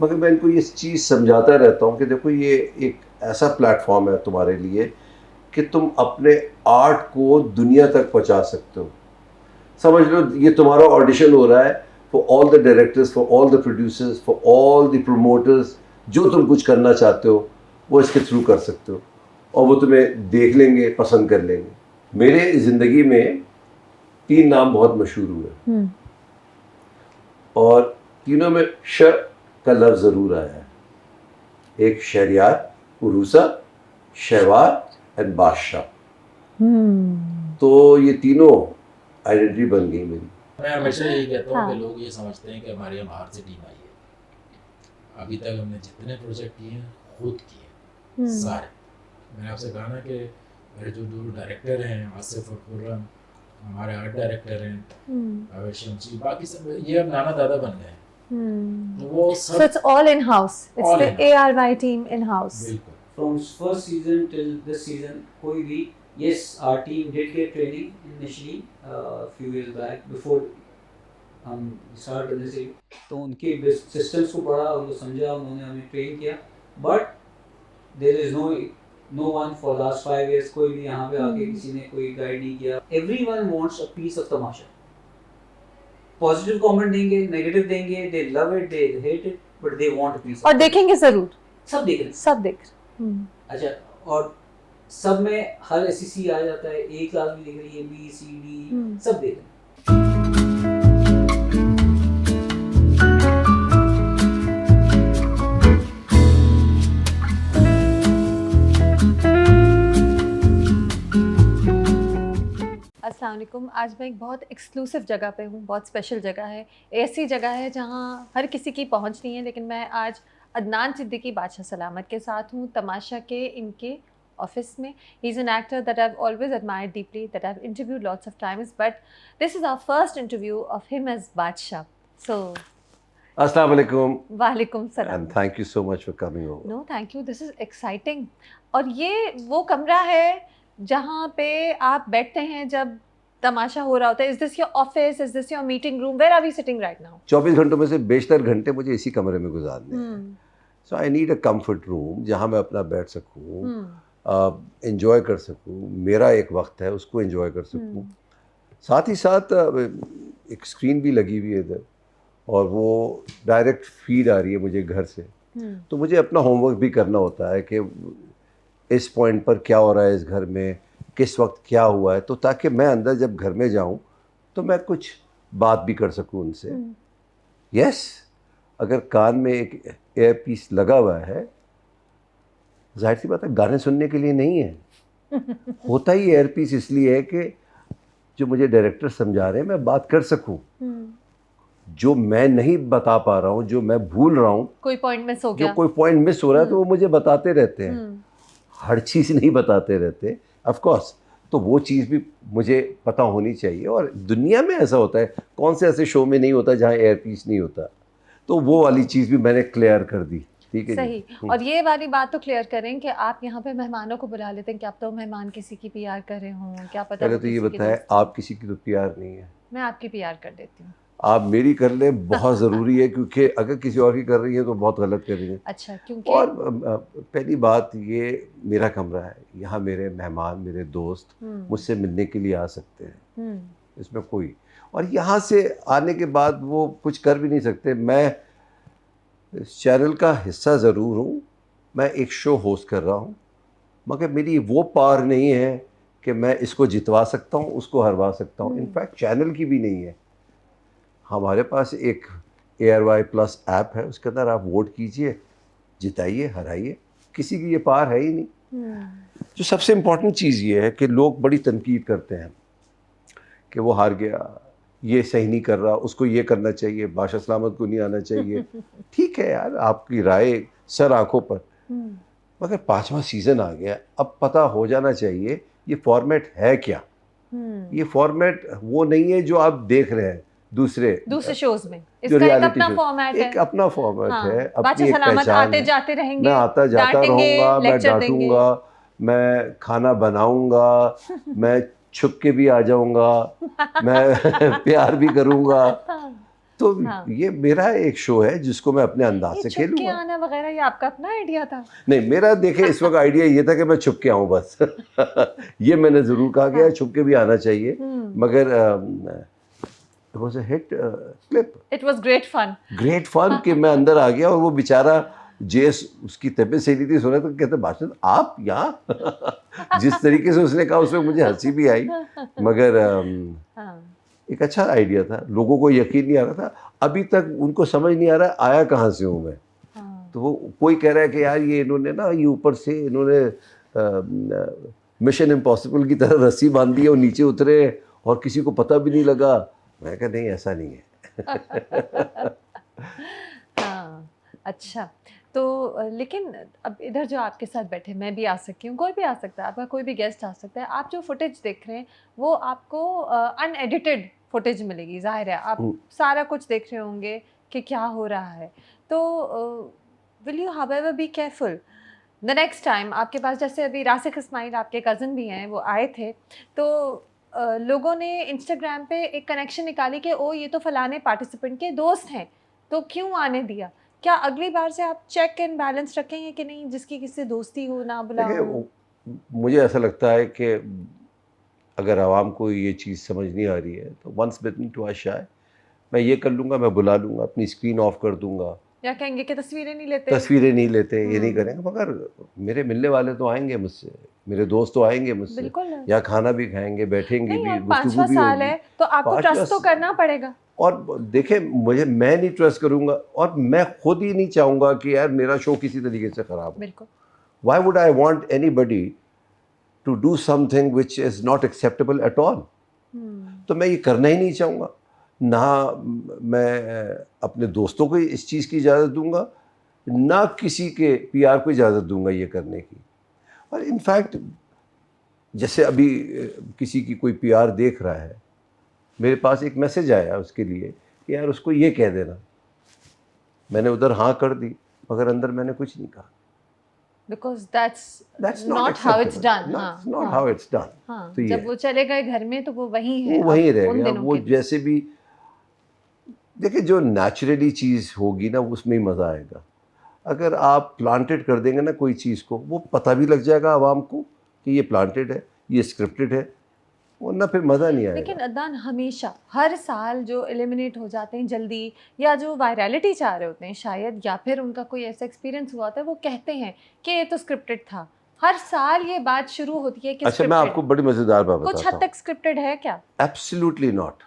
मगर मैं इनको ये चीज़ समझाता रहता हूँ कि देखो ये एक ऐसा प्लेटफॉर्म है तुम्हारे लिए कि तुम अपने आर्ट को दुनिया तक पहुँचा सकते हो। समझ लो ये तुम्हारा ऑडिशन हो रहा है for all the directors, for all the producers, for all the promoters. जो तुम कुछ करना चाहते हो वो इसके थ्रू कर सकते हो और वो तुम्हें देख लेंगे, पसंद कर लेंगे। मेरे ज़िंदगी में 3 नाम बहुत मशहूर हुए और तीनों में श का लफ्ज़ ज़रूर आया है। एक शहरयार, उरूसा, शहवार एंड बादशाह। तो ये तीनों आइडेंटिटी बन गई मेरी। मैं हमेशा यही कहता हूँ हाँ। कि लोग ये समझते हैं कि हमारे यहाँ बाहर से टीम आई है। अभी तक हमने जितने प्रोजेक्ट किए हैं खुद किए सारे। मैंने आपसे कहा ना कि मेरे जो दो डायरेक्टर हैं आसिफ और खुर्रम, हमारे आर्ट डायरेक्टर हैं अवैश शमसी, बाकी सब ये अब नाना दादा बन गए हैं। तो वो So सब it's all in house. It's All the in-house. ARY team in house. बिल्कुल From first season till this season, कोई भी, yes, our team did get training initially few years back before हम start करने से, तो उनके systems को पढ़ा, उनको समझा, उन्होंने हमें train किया, but there is no one for last 5 years, कोई भी यहाँ पे आके किसी ने कोई guide नहीं किया. Everyone wants a piece of Tamasha. Positive comment देंगे, negative देंगे, they love it, they hate it, but they want a piece. और देखेंगे जरूर, सब देख रहे हैं. सब देख। अच्छा, और सब में हर एससीसी आ जाता है, ए क्लास भी दिख रही है, बी सी डी सब देख रहे हैं। अस्सलाम वालेकुम। आज मैं एक बहुत एक्सक्लूसिव जगह पे हूँ, बहुत स्पेशल जगह है। ऐसी जगह है जहाँ हर किसी की पहुँच नहीं है, लेकिन मैं आज अदनान सिद्दीकी बादशाह सलामत के साथ हूँ, तमाशा के इनके ऑफिस में। He is an actor that I have always admired deeply, that I have interviewed lots of times, but this is our first interview of him as Badshah. So अस्सलाम वालेकुम वालेकुम सलाम। and thank you so much for coming over. No thank you, this is exciting. और ये वो कमरा है जहाँ पे आप बैठते हैं जब तमाशा हो रहा होता है। Is this your office, is this your meeting room, where are we sitting right now? 24 घंटों में से बेशतर घंटे मुझे इसी कमरे में गुजारने हैं। So I need a comfort room जहाँ मैं अपना बैठ सकूँ, एंजॉय कर सकूँ, मेरा एक वक्त है उसको एंजॉय कर सकूँ। साथ ही साथ एक स्क्रीन भी लगी हुई है इधर और वो डायरेक्ट फीड आ रही है मुझे घर से। तो मुझे अपना होमवर्क भी करना होता है कि इस पॉइंट पर क्या हो रहा है इस घर में, किस वक्त क्या हुआ है, तो ताकि मैं अंदर जब घर में जाऊं तो मैं कुछ बात भी कर सकूं उनसे। यस, अगर कान में एक एयर पीस लगा हुआ है, जाहिर सी बात है गाने सुनने के लिए नहीं है। होता ही एयर पीस इसलिए है कि जो मुझे डायरेक्टर समझा रहे हैं मैं बात कर सकूं। जो मैं नहीं बता पा रहा हूँ, जो मैं भूल रहा हूँ, कोई पॉइंट मिस हो जो गया, कोई पॉइंट मिस हो रहा है तो वो मुझे बताते रहते हैं। हर चीज़ नहीं बताते रहते ऑफ कोर्स, तो वो चीज़ भी मुझे पता होनी चाहिए। और दुनिया में ऐसा होता है, कौन से ऐसे शो में नहीं होता जहाँ एयर पीस नहीं होता। तो वो वाली चीज़ भी मैंने क्लियर कर दी। ठीक है सही। और ये वाली बात तो क्लियर करें कि आप यहाँ पे मेहमानों को बुला लेते हैं कि आप तो मेहमान किसी की पीआर कर रहे हों, क्या पता। पहले तो ये बताएं, आप किसी की तो पीआर नहीं है। मैं आपकी पीआर कर देती हूँ। आप मेरी कर लें, बहुत ज़रूरी है, क्योंकि अगर किसी और की कर रही है तो बहुत गलत कर रही है। अच्छा, क्योंकि और पहली बात, ये मेरा कमरा है, यहाँ मेरे मेहमान, मेरे दोस्त मुझसे मिलने के लिए आ सकते हैं, इसमें कोई, और यहाँ से आने के बाद वो कुछ कर भी नहीं सकते। मैं इस चैनल का हिस्सा ज़रूर हूँ, मैं एक शो होस्ट कर रहा हूँ, मगर मेरी वो पावर नहीं है कि मैं इसको जितवा सकता हूँ, उसको हरवा सकता हूँ। इनफैक्ट चैनल की भी नहीं है। हमारे पास एक ARY+ ऐप है, उसके अंदर आप वोट कीजिए, जिताइए, हराइए, किसी की ये पार है ही नहीं। जो सबसे इम्पोर्टेंट चीज़ ये है कि लोग बड़ी तनकीद करते हैं कि वो हार गया, ये सही नहीं कर रहा, उसको ये करना चाहिए, बादशाह सलामत को नहीं आना चाहिए। ठीक है यार, आपकी राय सर आंखों पर, मगर 5वां सीज़न आ गया, अब पता हो जाना चाहिए ये फॉर्मेट है क्या। ये फॉर्मेट वो नहीं है जो आप देख रहे हैं दूसरे शोज में। जो इसका एक रियलिटी अपना शो, फॉर्मेट है, एक अपना फॉर्मेट हाँ। है, अपनी बादशाह एक सलामत पहचान आते है। जाते रहेंगे, मैं आता जाता डांटेंगे, रहूँगा, मैं लेक्चर देंगे। डांटूंगा, मैं खाना बनाऊंगा, मैं छुप के भी आ जाऊंगा, मैं प्यार भी करूंगा। तो हाँ। ये मेरा एक शो है जिसको मैं अपने अंदाज ये से छुप के खेलूंगा। आना वगैरह ये आपका अपना आइडिया था? नहीं, मेरा देखे इस वक्त आइडिया ये था कि मैं छुप के आऊँ बस। ये मैंने ज़रूर कहा कि यार छुप के भी आना चाहिए, मगर it was a hit clip, it was great fun कि मैं अंदर आ गया और वो बेचारा जेस उसकी तबीयत सही नहीं थी, सुना तो कहते भाषण आप यहाँ। जिस तरीके से उसने कहा उसमें मुझे हंसी भी आई, मगर एक अच्छा आइडिया था, लोगों को यकीन नहीं आ रहा था, अभी तक उनको समझ नहीं आ रहा आया कहाँ से हूँ मैं। तो वो कोई कह रहा है कि यार ये इन्होंने ना ये ऊपर से इन्होंने मिशन इम्पॉसिबल की तरह रस्सी बांध दी और नीचे उतरे और किसी को पता भी नहीं लगा। मैं कहा नहीं ऐसा नहीं है। हाँ, अच्छा। तो लेकिन अब इधर जो आपके साथ बैठे, मैं भी आ सकती हूँ, कोई भी आ सकता है, आपका कोई भी गेस्ट आ सकता है। आप जो फुटेज देख रहे हैं वो आपको अनएडिटेड फुटेज मिलेगी, जाहिर है आप सारा कुछ देख रहे होंगे कि क्या हो रहा है। तो will you however be careful the next time आपके पास, जैसे अभी रासिक इस्माइल आपके कज़न भी हैं, वो आए थे, तो लोगों ने इंस्टाग्राम पे एक कनेक्शन निकाली कि ओ ये तो फलाने पार्टिसिपेंट के दोस्त हैं, तो क्यों आने दिया? क्या अगली बार से आप चेक एंड बैलेंस रखेंगे कि नहीं, जिसकी किससे दोस्ती हो ना बुलाओ? मुझे ऐसा लगता है कि अगर आवाम को ये चीज़ समझ नहीं आ रही है तो वंस बिटन ट्वाइस शाय, मैं ये कर लूँगा, मैं बुला लूँगा, अपनी स्क्रीन ऑफ कर दूँगा, या कहेंगे कि तस्वीरें नहीं लेते? तस्वीरें नहीं लेते, ये नहीं करेंगे, मगर मेरे मिलने वाले तो आएंगे मुझसे, मेरे दोस्त तो आएंगे मुझसे, बिल्कुल। या खाना भी खाएंगे, बैठेंगे नहीं, भी, और गुफ्तगू 5वां भी साल होगी। है तो आपको 5वां ट्रस्ट तो करना पड़ेगा। और देखें मैं नहीं ट्रस्ट करूँगा और मैं खुद ही नहीं चाहूँगा कि यार मेरा शो किसी तरीके से ख़राब हो। बिल्कुल। Why would I want anybody to do something which is not acceptable at all? तो मैं ये करना ही नहीं चाहूँगा, ना मैं अपने दोस्तों को इस चीज़ की इजाज़त दूंगा, ना किसी के पीआर को इजाज़त दूंगा ये करने की। और इनफैक्ट जैसे अभी किसी की कोई पीआर देख रहा है, मेरे पास एक मैसेज आया उसके लिए कि यार उसको ये कह देना, मैंने उधर हाँ कर दी मगर अंदर मैंने कुछ नहीं कहा। Because that's not how it's acceptable. done. That's not how it's done. हाँ, तो ये जब वो चले गए घर में तो वो वहीं है, वो वहीं अब रह उन गया। दिनों वो के लिए। जैसे भी देखिए जो नेचुरली चीज़ होगी ना उसमें ही मज़ा आएगा। अगर आप प्लांटेड कर देंगे ना कोई चीज़ को, वो पता भी लग जाएगा आवाम को कि ये प्लांटेड है, ये स्क्रिप्टेड है, वरना फिर मज़ा नहीं आएगा। लेकिन अदनान हमेशा हर साल जो एलिमिनेट हो जाते हैं जल्दी, या जो वायरलिटी चाह रहे होते हैं शायद, या फिर उनका कोई ऐसा एक्सपीरियंस हुआ था, वो कहते हैं कि ये तो स्क्रिप्टेड था। हर साल ये बात शुरू होती है कि अच्छा मैं आपको बड़ी मज़ेदार बात बताता हूँ। कुछ हद तक स्क्रिप्टेड है क्या? Absolutely not.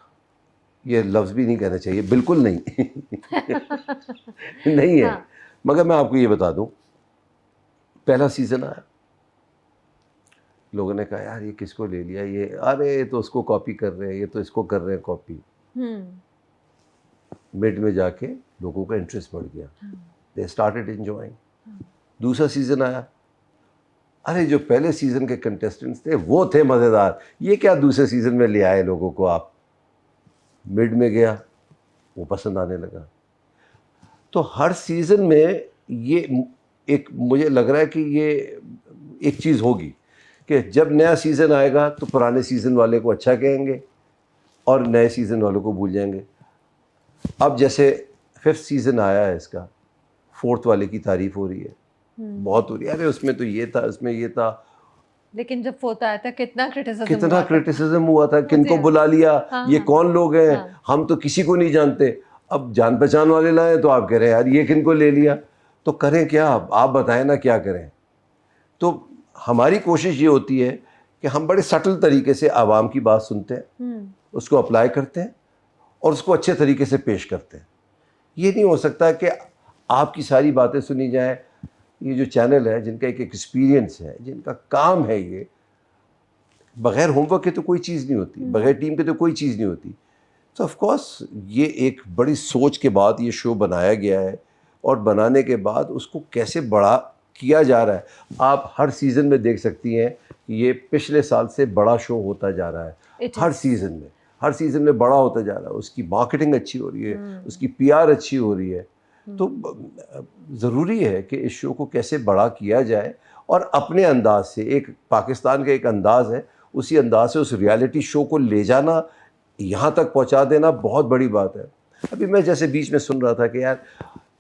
ये लफ्ज़ भी नहीं कहना चाहिए, बिल्कुल नहीं। नहीं है। हाँ। मगर मैं आपको ये बता दूं, पहला सीज़न आया, लोगों ने कहा यार ये किसको ले लिया, ये अरे ये तो उसको कॉपी कर रहे हैं, ये तो इसको कर रहे हैं कॉपी। मिड में जाके लोगों का इंटरेस्ट बढ़ गया, दे स्टार्टेड एंजॉयिंग। दूसरा सीज़न आया, अरे जो पहले सीज़न के कंटेस्टेंट्स थे वो थे मज़ेदार, ये क्या दूसरे सीज़न में ले आए लोगों को आप। मिड में गया, वो पसंद आने लगा। तो हर सीज़न में ये एक मुझे लग रहा है कि ये एक चीज़ होगी कि जब नया सीज़न आएगा तो पुराने सीज़न वाले को अच्छा कहेंगे और नए सीज़न वालों को भूल जाएंगे। अब जैसे 5th सीज़न आया है इसका, 4th वाले की तारीफ़ हो रही है, बहुत हो रही है, अरे उसमें तो ये था, उसमें ये था। लेकिन जब 4th आया था कितना क्रिटिसिज्म हुआ था, किनको बुला लिया, ये कौन लोग हैं, हम तो किसी को नहीं जानते। अब जान पहचान वाले लाए तो आप कह रहे हैं यार ये किनको ले लिया, तो करें क्या, आप बताएं ना क्या करें। तो हमारी कोशिश ये होती है कि हम बड़े सटल तरीके से आवाम की बात सुनते हैं, उसको अप्लाई करते हैं और उसको अच्छे तरीके से पेश करते हैं। ये नहीं हो सकता कि आपकी सारी बातें सुनी जाएं। ये जो चैनल है, जिनका एक एक्सपीरियंस है, जिनका काम है, ये बग़ैर होमवर्क के तो कोई चीज़ नहीं होती, बग़ैर टीम के तो कोई चीज़ नहीं होती। तो ऑफ कोर्स ये एक बड़ी सोच के बाद ये शो बनाया गया है और बनाने के बाद उसको कैसे बड़ा किया जा रहा है। आप हर सीज़न में देख सकती हैं कि ये पिछले साल से बड़ा शो होता जा रहा है। हर सीज़न में बड़ा होता जा रहा है। उसकी मार्केटिंग अच्छी हो रही है, उसकी पीआर अच्छी हो रही है। तो ज़रूरी है कि इस शो को कैसे बड़ा किया जाए और अपने अंदाज से, एक पाकिस्तान का एक अंदाज़ है, उसी अंदाज से उस रियलिटी शो को ले जाना, यहाँ तक पहुँचा देना बहुत बड़ी बात है। अभी मैं जैसे बीच में सुन रहा था कि यार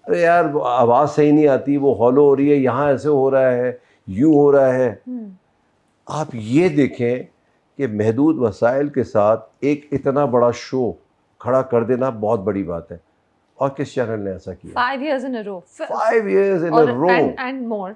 अरे यार वो आवाज़ सही नहीं आती, वो हॉलो हो रही है, यहाँ ऐसे हो रहा है, यूँ हो रहा है। आप ये देखें कि महदूद वसाइल के साथ एक इतना बड़ा शो खड़ा कर देना बहुत बड़ी बात है। और किस चैनल ने ऐसा किया? 5 years in a row. 5 years in a row. And more.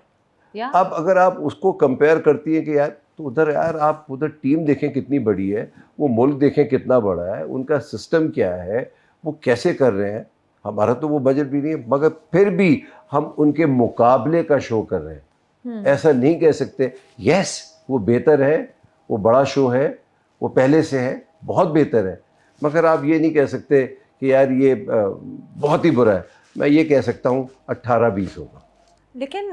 Yeah. अब अगर आप उसको कंपेयर करती हैं कि यार तो उधर यार आप उधर टीम देखें कितनी बड़ी है, वो मुल्क देखें कितना बड़ा है, उनका सिस्टम क्या है, वो कैसे कर रहे हैं। हमारा तो वो बजट भी नहीं है, मगर फिर भी हम उनके मुकाबले का शो कर रहे हैं। ऐसा नहीं कह सकते। यस वो बेहतर है, वो बड़ा शो है, वो पहले से है, बहुत बेहतर है, मगर आप ये नहीं कह सकते कि यार ये बहुत ही बुरा है। मैं ये कह सकता हूँ 18-20 होगा। लेकिन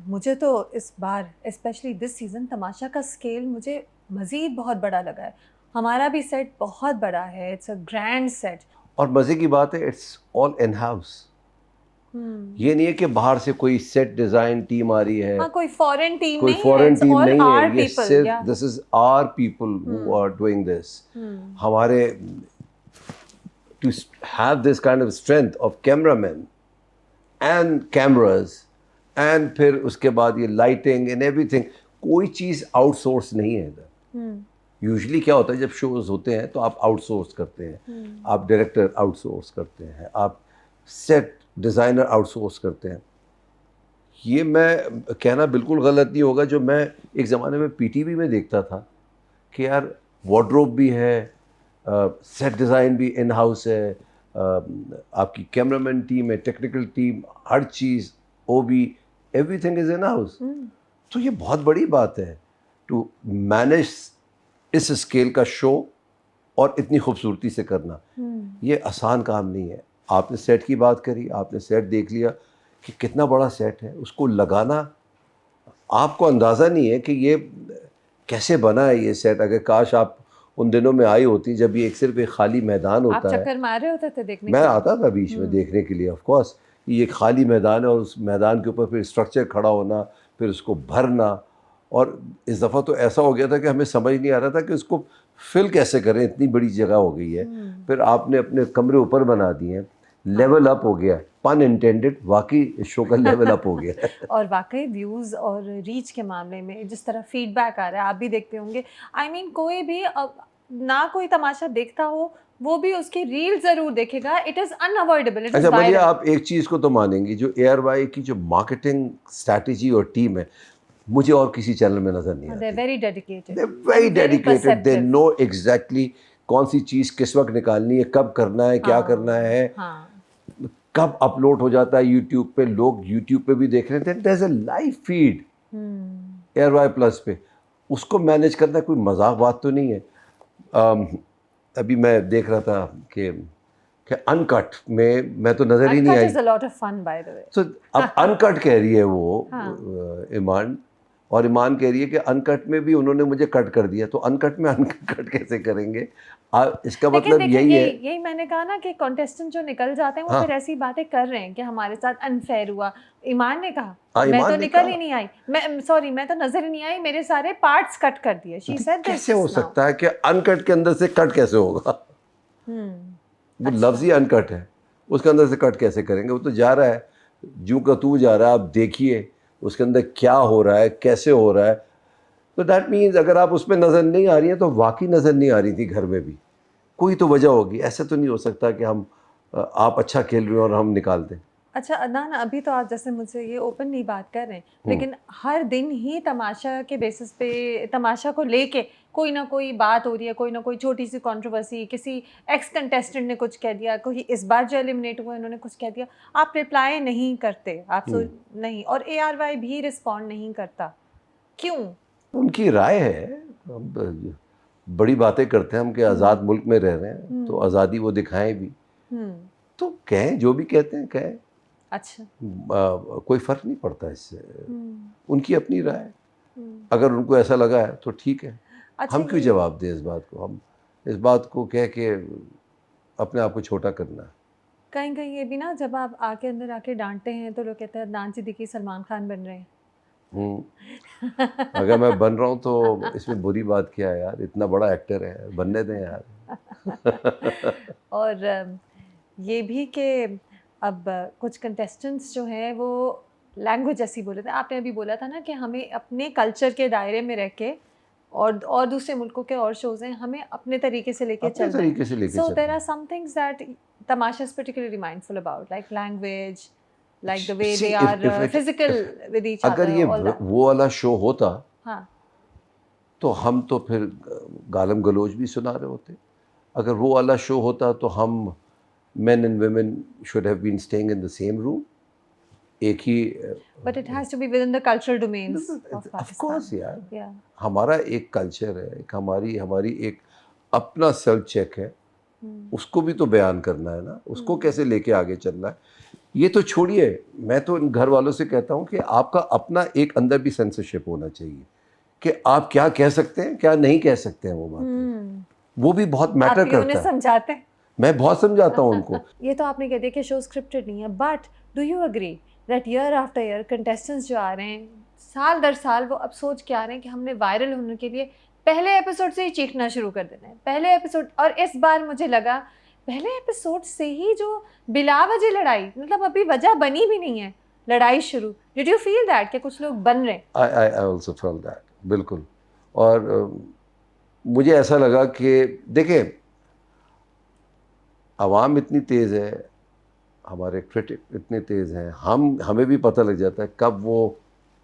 मुझे तो इस बार स्पेशली दिस सीज़न तमाशा का स्केल मुझे मज़ीद बहुत बड़ा लगा है। हमारा भी सेट बहुत बड़ा है, इट्स अ ग्रैंड सेट। और मज़े की बात है इट्स ऑल इन हाउस। ये नहीं है कि बाहर से कोई सेट डिज़ाइन टीम आ रही है, हाँ, कोई फॉरेन टीम कोई नहीं फॉरेन है, टीम नहीं है, ये people, सिर्फ yeah. This is our people who are doing this. हमारे to have this kind of strength of cameraman and cameras and फिर उसके बाद ये लाइटिंग एंड एवरीथिंग, कोई चीज़ आउटसोर्स नहीं है इधर। यूजुअली क्या होता है जब शोज होते हैं तो आप आउटसोर्स करते हैं, आप डायरेक्टर आउटसोर्स करते हैं, आप सेट डिज़ाइनर आउटसोर्स करते हैं। ये मैं कहना बिल्कुल गलत नहीं होगा, जो मैं एक ज़माने में पीटीवी में देखता था कि यार वार्डरोब भी है, सेट डिज़ाइन भी इन हाउस है, आपकी कैमरामैन टीम है, टेक्निकल टीम, हर चीज़ वो भी एवरीथिंग इज़ इन हाउस। तो ये बहुत बड़ी बात है टू मैनेज इस स्केल का शो और इतनी खूबसूरती से करना। ये आसान काम नहीं है। आपने सेट की बात करी, आपने सेट देख लिया कि कितना बड़ा सेट है, उसको लगाना आपको अंदाज़ा नहीं है कि ये कैसे बना है ये सेट। अगर काश आप उन दिनों में आई होती जब ये सिर्फ एक खाली मैदान होता है। आप चक्कर मार रहे होते थे देखने मैं के लिए? आता था बीच में देखने के लिए, ऑफ कोर्स। ये खाली मैदान है और उस मैदान के ऊपर फिर स्ट्रक्चर खड़ा होना, फिर उसको भरना। और इस दफ़ा तो ऐसा हो गया था कि हमें समझ नहीं आ रहा था कि उसको फिल कैसे करें, इतनी बड़ी जगह हो गई है। फिर आपने अपने कमरे ऊपर बना दिए हैं, लेवल अप हो गया, पन इंटेंडेड, वाकई इस शो का लेवल अप हो गया। और वाकई व्यूज़ और रीच के मामले में जिस तरह फीडबैक आ रहा है, आप भी देखते होंगे। आई मीन कोई भी ना कोई तमाशा देखता हो वो भी उसकी रील ज़रूर देखेगा। It is unavoidable, it is अच्छा मलिया, वायरल। आप एक चीज़ को तो मानेंगी, जो ARY की जो मार्केटिंग स्ट्रैटेजी और टीम है, मुझे और किसी चैनल में नज़र नहीं They're आती। very dedicated. They're very And very dedicated. They perceptive. know exactly कौन सी चीज़ किस वक्त निकालनी है, कब करना है, क्या करना है, हाँ। कब अपलोड हो जाता है यूट्यूब पे। लोग यूट्यूब पे भी देख रहे हैं, there is a live feed ARY plus पे। उसको मैनेज करना कोई मजाक बात तो नहीं है। अभी मैं देख रहा था कि अनकट में मैं तो नज़र ही नहीं आई। Uncut is a lot of fun, by the way. तो अब अनकट कह रही है वो ईमान, और ईमान कह रही है कि अनकट में भी उन्होंने मुझे कट कर दिया, तो अनकट में अनकट कैसे करेंगे? इसका लेकिन मतलब देखिए, यही है। यही मैंने कहा ना कि कॉन्टेस्टेंट जो निकल जाते हैं वो हाँ। फिर ऐसी बातें कर रहे हैं कि हमारे साथ अनफेयर हुआ। ईमान ने कहा हाँ, मैं ईमान तो ने निकल कहा। ही नहीं आई, मैं तो नजर ही नहीं आई, मेरे सारे पार्ट्स कट कर दिए। शी सेड दिस कैसे हो सकता है कि अनकट के अंदर से कट कैसे होगा? वो लफ्ज़ ही अनकट है, उसके अंदर से कट कैसे करेंगे? वो तो जा रहा है, जूं का तू जा रहा है। आप देखिए उसके अंदर क्या हो रहा है, कैसे हो रहा है। तो दैट मीन्स अगर आप उसमें नज़र नहीं आ रही है तो वाकई नज़र नहीं आ रही थी घर में भी। कोई तो वजह होगी। ऐसा तो नहीं हो सकता कि हम आप अच्छा खेल रहे हो और हम निकाल दें। अच्छा अदनान, अभी तो आप जैसे मुझसे ये ओपनली बात कर रहे हैं, लेकिन हर दिन ही तमाशा के बेसिस पे तमाशा को लेके कोई ना कोई बात हो रही है, कोई ना कोई छोटी सी कंट्रोवर्सी, किसी एक्स कंटेस्टेंट ने कुछ कह दिया, कोई इस बार जो एलिमिनेट हुआ इन्होंने कुछ कह दिया, आप रिप्लाई नहीं करते, आप नहीं, और ARY भी रिस्पॉन्ड नहीं करता, क्यों? उनकी राय है। अब बड़ी बातें करते हैं हम कि आज़ाद मुल्क में रह रहे हैं, तो आज़ादी वो दिखाएं भी, तो कहें, जो भी कहते हैं कहें। अच्छा। कोई फ़र्क नहीं पड़ता इससे। उनकी अपनी राय, अगर उनको ऐसा लगा है तो ठीक है। अच्छा, हम क्यों जवाब दें इस बात को? हम इस बात को कह के अपने आप को छोटा करना है। कहीं कहीं ये भी ना, जब आप अंदर आके डांटते हैं तो लोग कहते हैं अदनान सिद्दीकी सलमान खान बन रहे हैं। अगर मैं बन रहा हूँ तो इसमें बुरी बात क्या है यार? इतना बड़ा एक्टर है, बनने दें यार। और ये भी कि अब कुछ कंटेस्टेंट्स जो हैं वो लैंग्वेज ऐसी बोले थे, आपने अभी बोला था ना कि हमें अपने कल्चर के दायरे में रह के और दूसरे मुल्कों के और शोज़ हैं, हमें अपने तरीके से लेके अपने चलना तरीके है. से लेके So चलना there है. are some things that Tamasha is particularly mindful about, like language, like the way See, they if are physical with each अगर other, ये all that. वो वाला शो होता हाँ. तो हम तो फिर गालम गलोच भी सुना रहे होते. अगर वो वाला शो होता तो हम men and women should have been staying in the same room. एक ही But it has to be within the cultural domains of of Pakistan. course यार, Yeah. हमारा एक कल्चर है, एक हमारी एक अपना सेल्फ चेक है, उसको भी तो बयान करना है ना, उसको कैसे लेके आगे चलना है. ये तो छोड़िए, मैं तो इन घर वालों से कहता हूँ कि आपका अपना एक अंदर भी सेंसरशिप होना चाहिए कि आप क्या कह सकते हैं, क्या नहीं कह सकते हैं. वो बात वो भी बहुत मैटर आप भी उन्हें करता है. समझाते हैं. मैं बहुत समझाता हूँ उनको. ये तो आपने कह दिया कि शो स्क्रिप्टेड नहीं है, but do you agree that year after year contestants जो आ रहे हैं साल दर साल वो अब सोच के आ रहे हैं कि हमने वायरल होने के लिए पहले एपिसोड से ही चीखना शुरू कर देना है, पहले एपिसोड. और इस बार मुझे लगा पहले एपिसोड से ही जो बिलावजह लड़ाई, मतलब अभी वजह बनी भी नहीं है, लड़ाई शुरू. डिड यू फील दैट कि कुछ लोग बन रहे हैं? आई ऑल्सो फेल्ट दैट, बिल्कुल. और मुझे ऐसा लगा कि देखें, आवाम इतनी तेज़ है, हमारे क्रिटिक इतने तेज़ हैं, हमें भी पता लग जाता है कब वो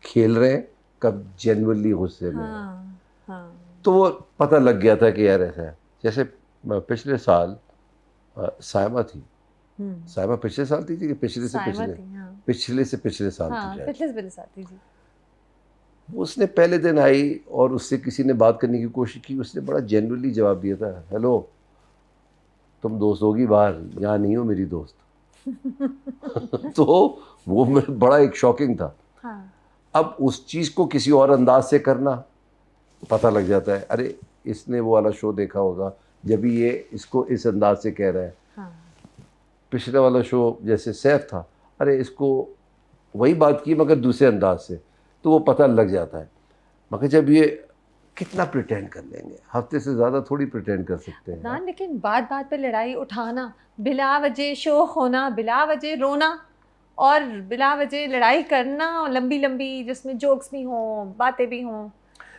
खेल रहे हैं, कब जेन्युइनली गुस्से में हैं. हाँ. तो वो पता लग गया था कि यार ऐसा है. जैसे पिछले साल साइमा थी. साइमा पिछले साल थी कि पिछले से साइमा पिछले थी, हाँ. पिछले से पिछले साल हाँ, थी. पिछले साल थी जी. उसने पहले दिन आई और उससे किसी ने बात करने की कोशिश की, उसने बड़ा जेन्युइनली जवाब दिया था, हेलो तुम दोस्त होगी बाहर, यहाँ नहीं हो मेरी दोस्त. तो वो बड़ा एक शॉकिंग था. हाँ. अब उस चीज़ को किसी और अंदाज से करना, पता लग जाता है अरे इसने वो वाला शो देखा होगा जब भी ये इसको इस अंदाज से कह रहा है. हाँ. पिछले वाला शो जैसे सैफ था, अरे इसको वही बात की मगर दूसरे अंदाज से, तो वो पता लग जाता है. मगर जब ये कितना प्रिटेंड कर लेंगे, हफ्ते से ज़्यादा थोड़ी प्रिटेंड कर सकते हैं. ना, लेकिन बात बात पे लड़ाई उठाना, बिला वजह शोक होना, बिला वजह रोना और बिला वजह लड़ाई करना, लंबी लंबी जिसमें जोक्स भी हों, बातें भी हों,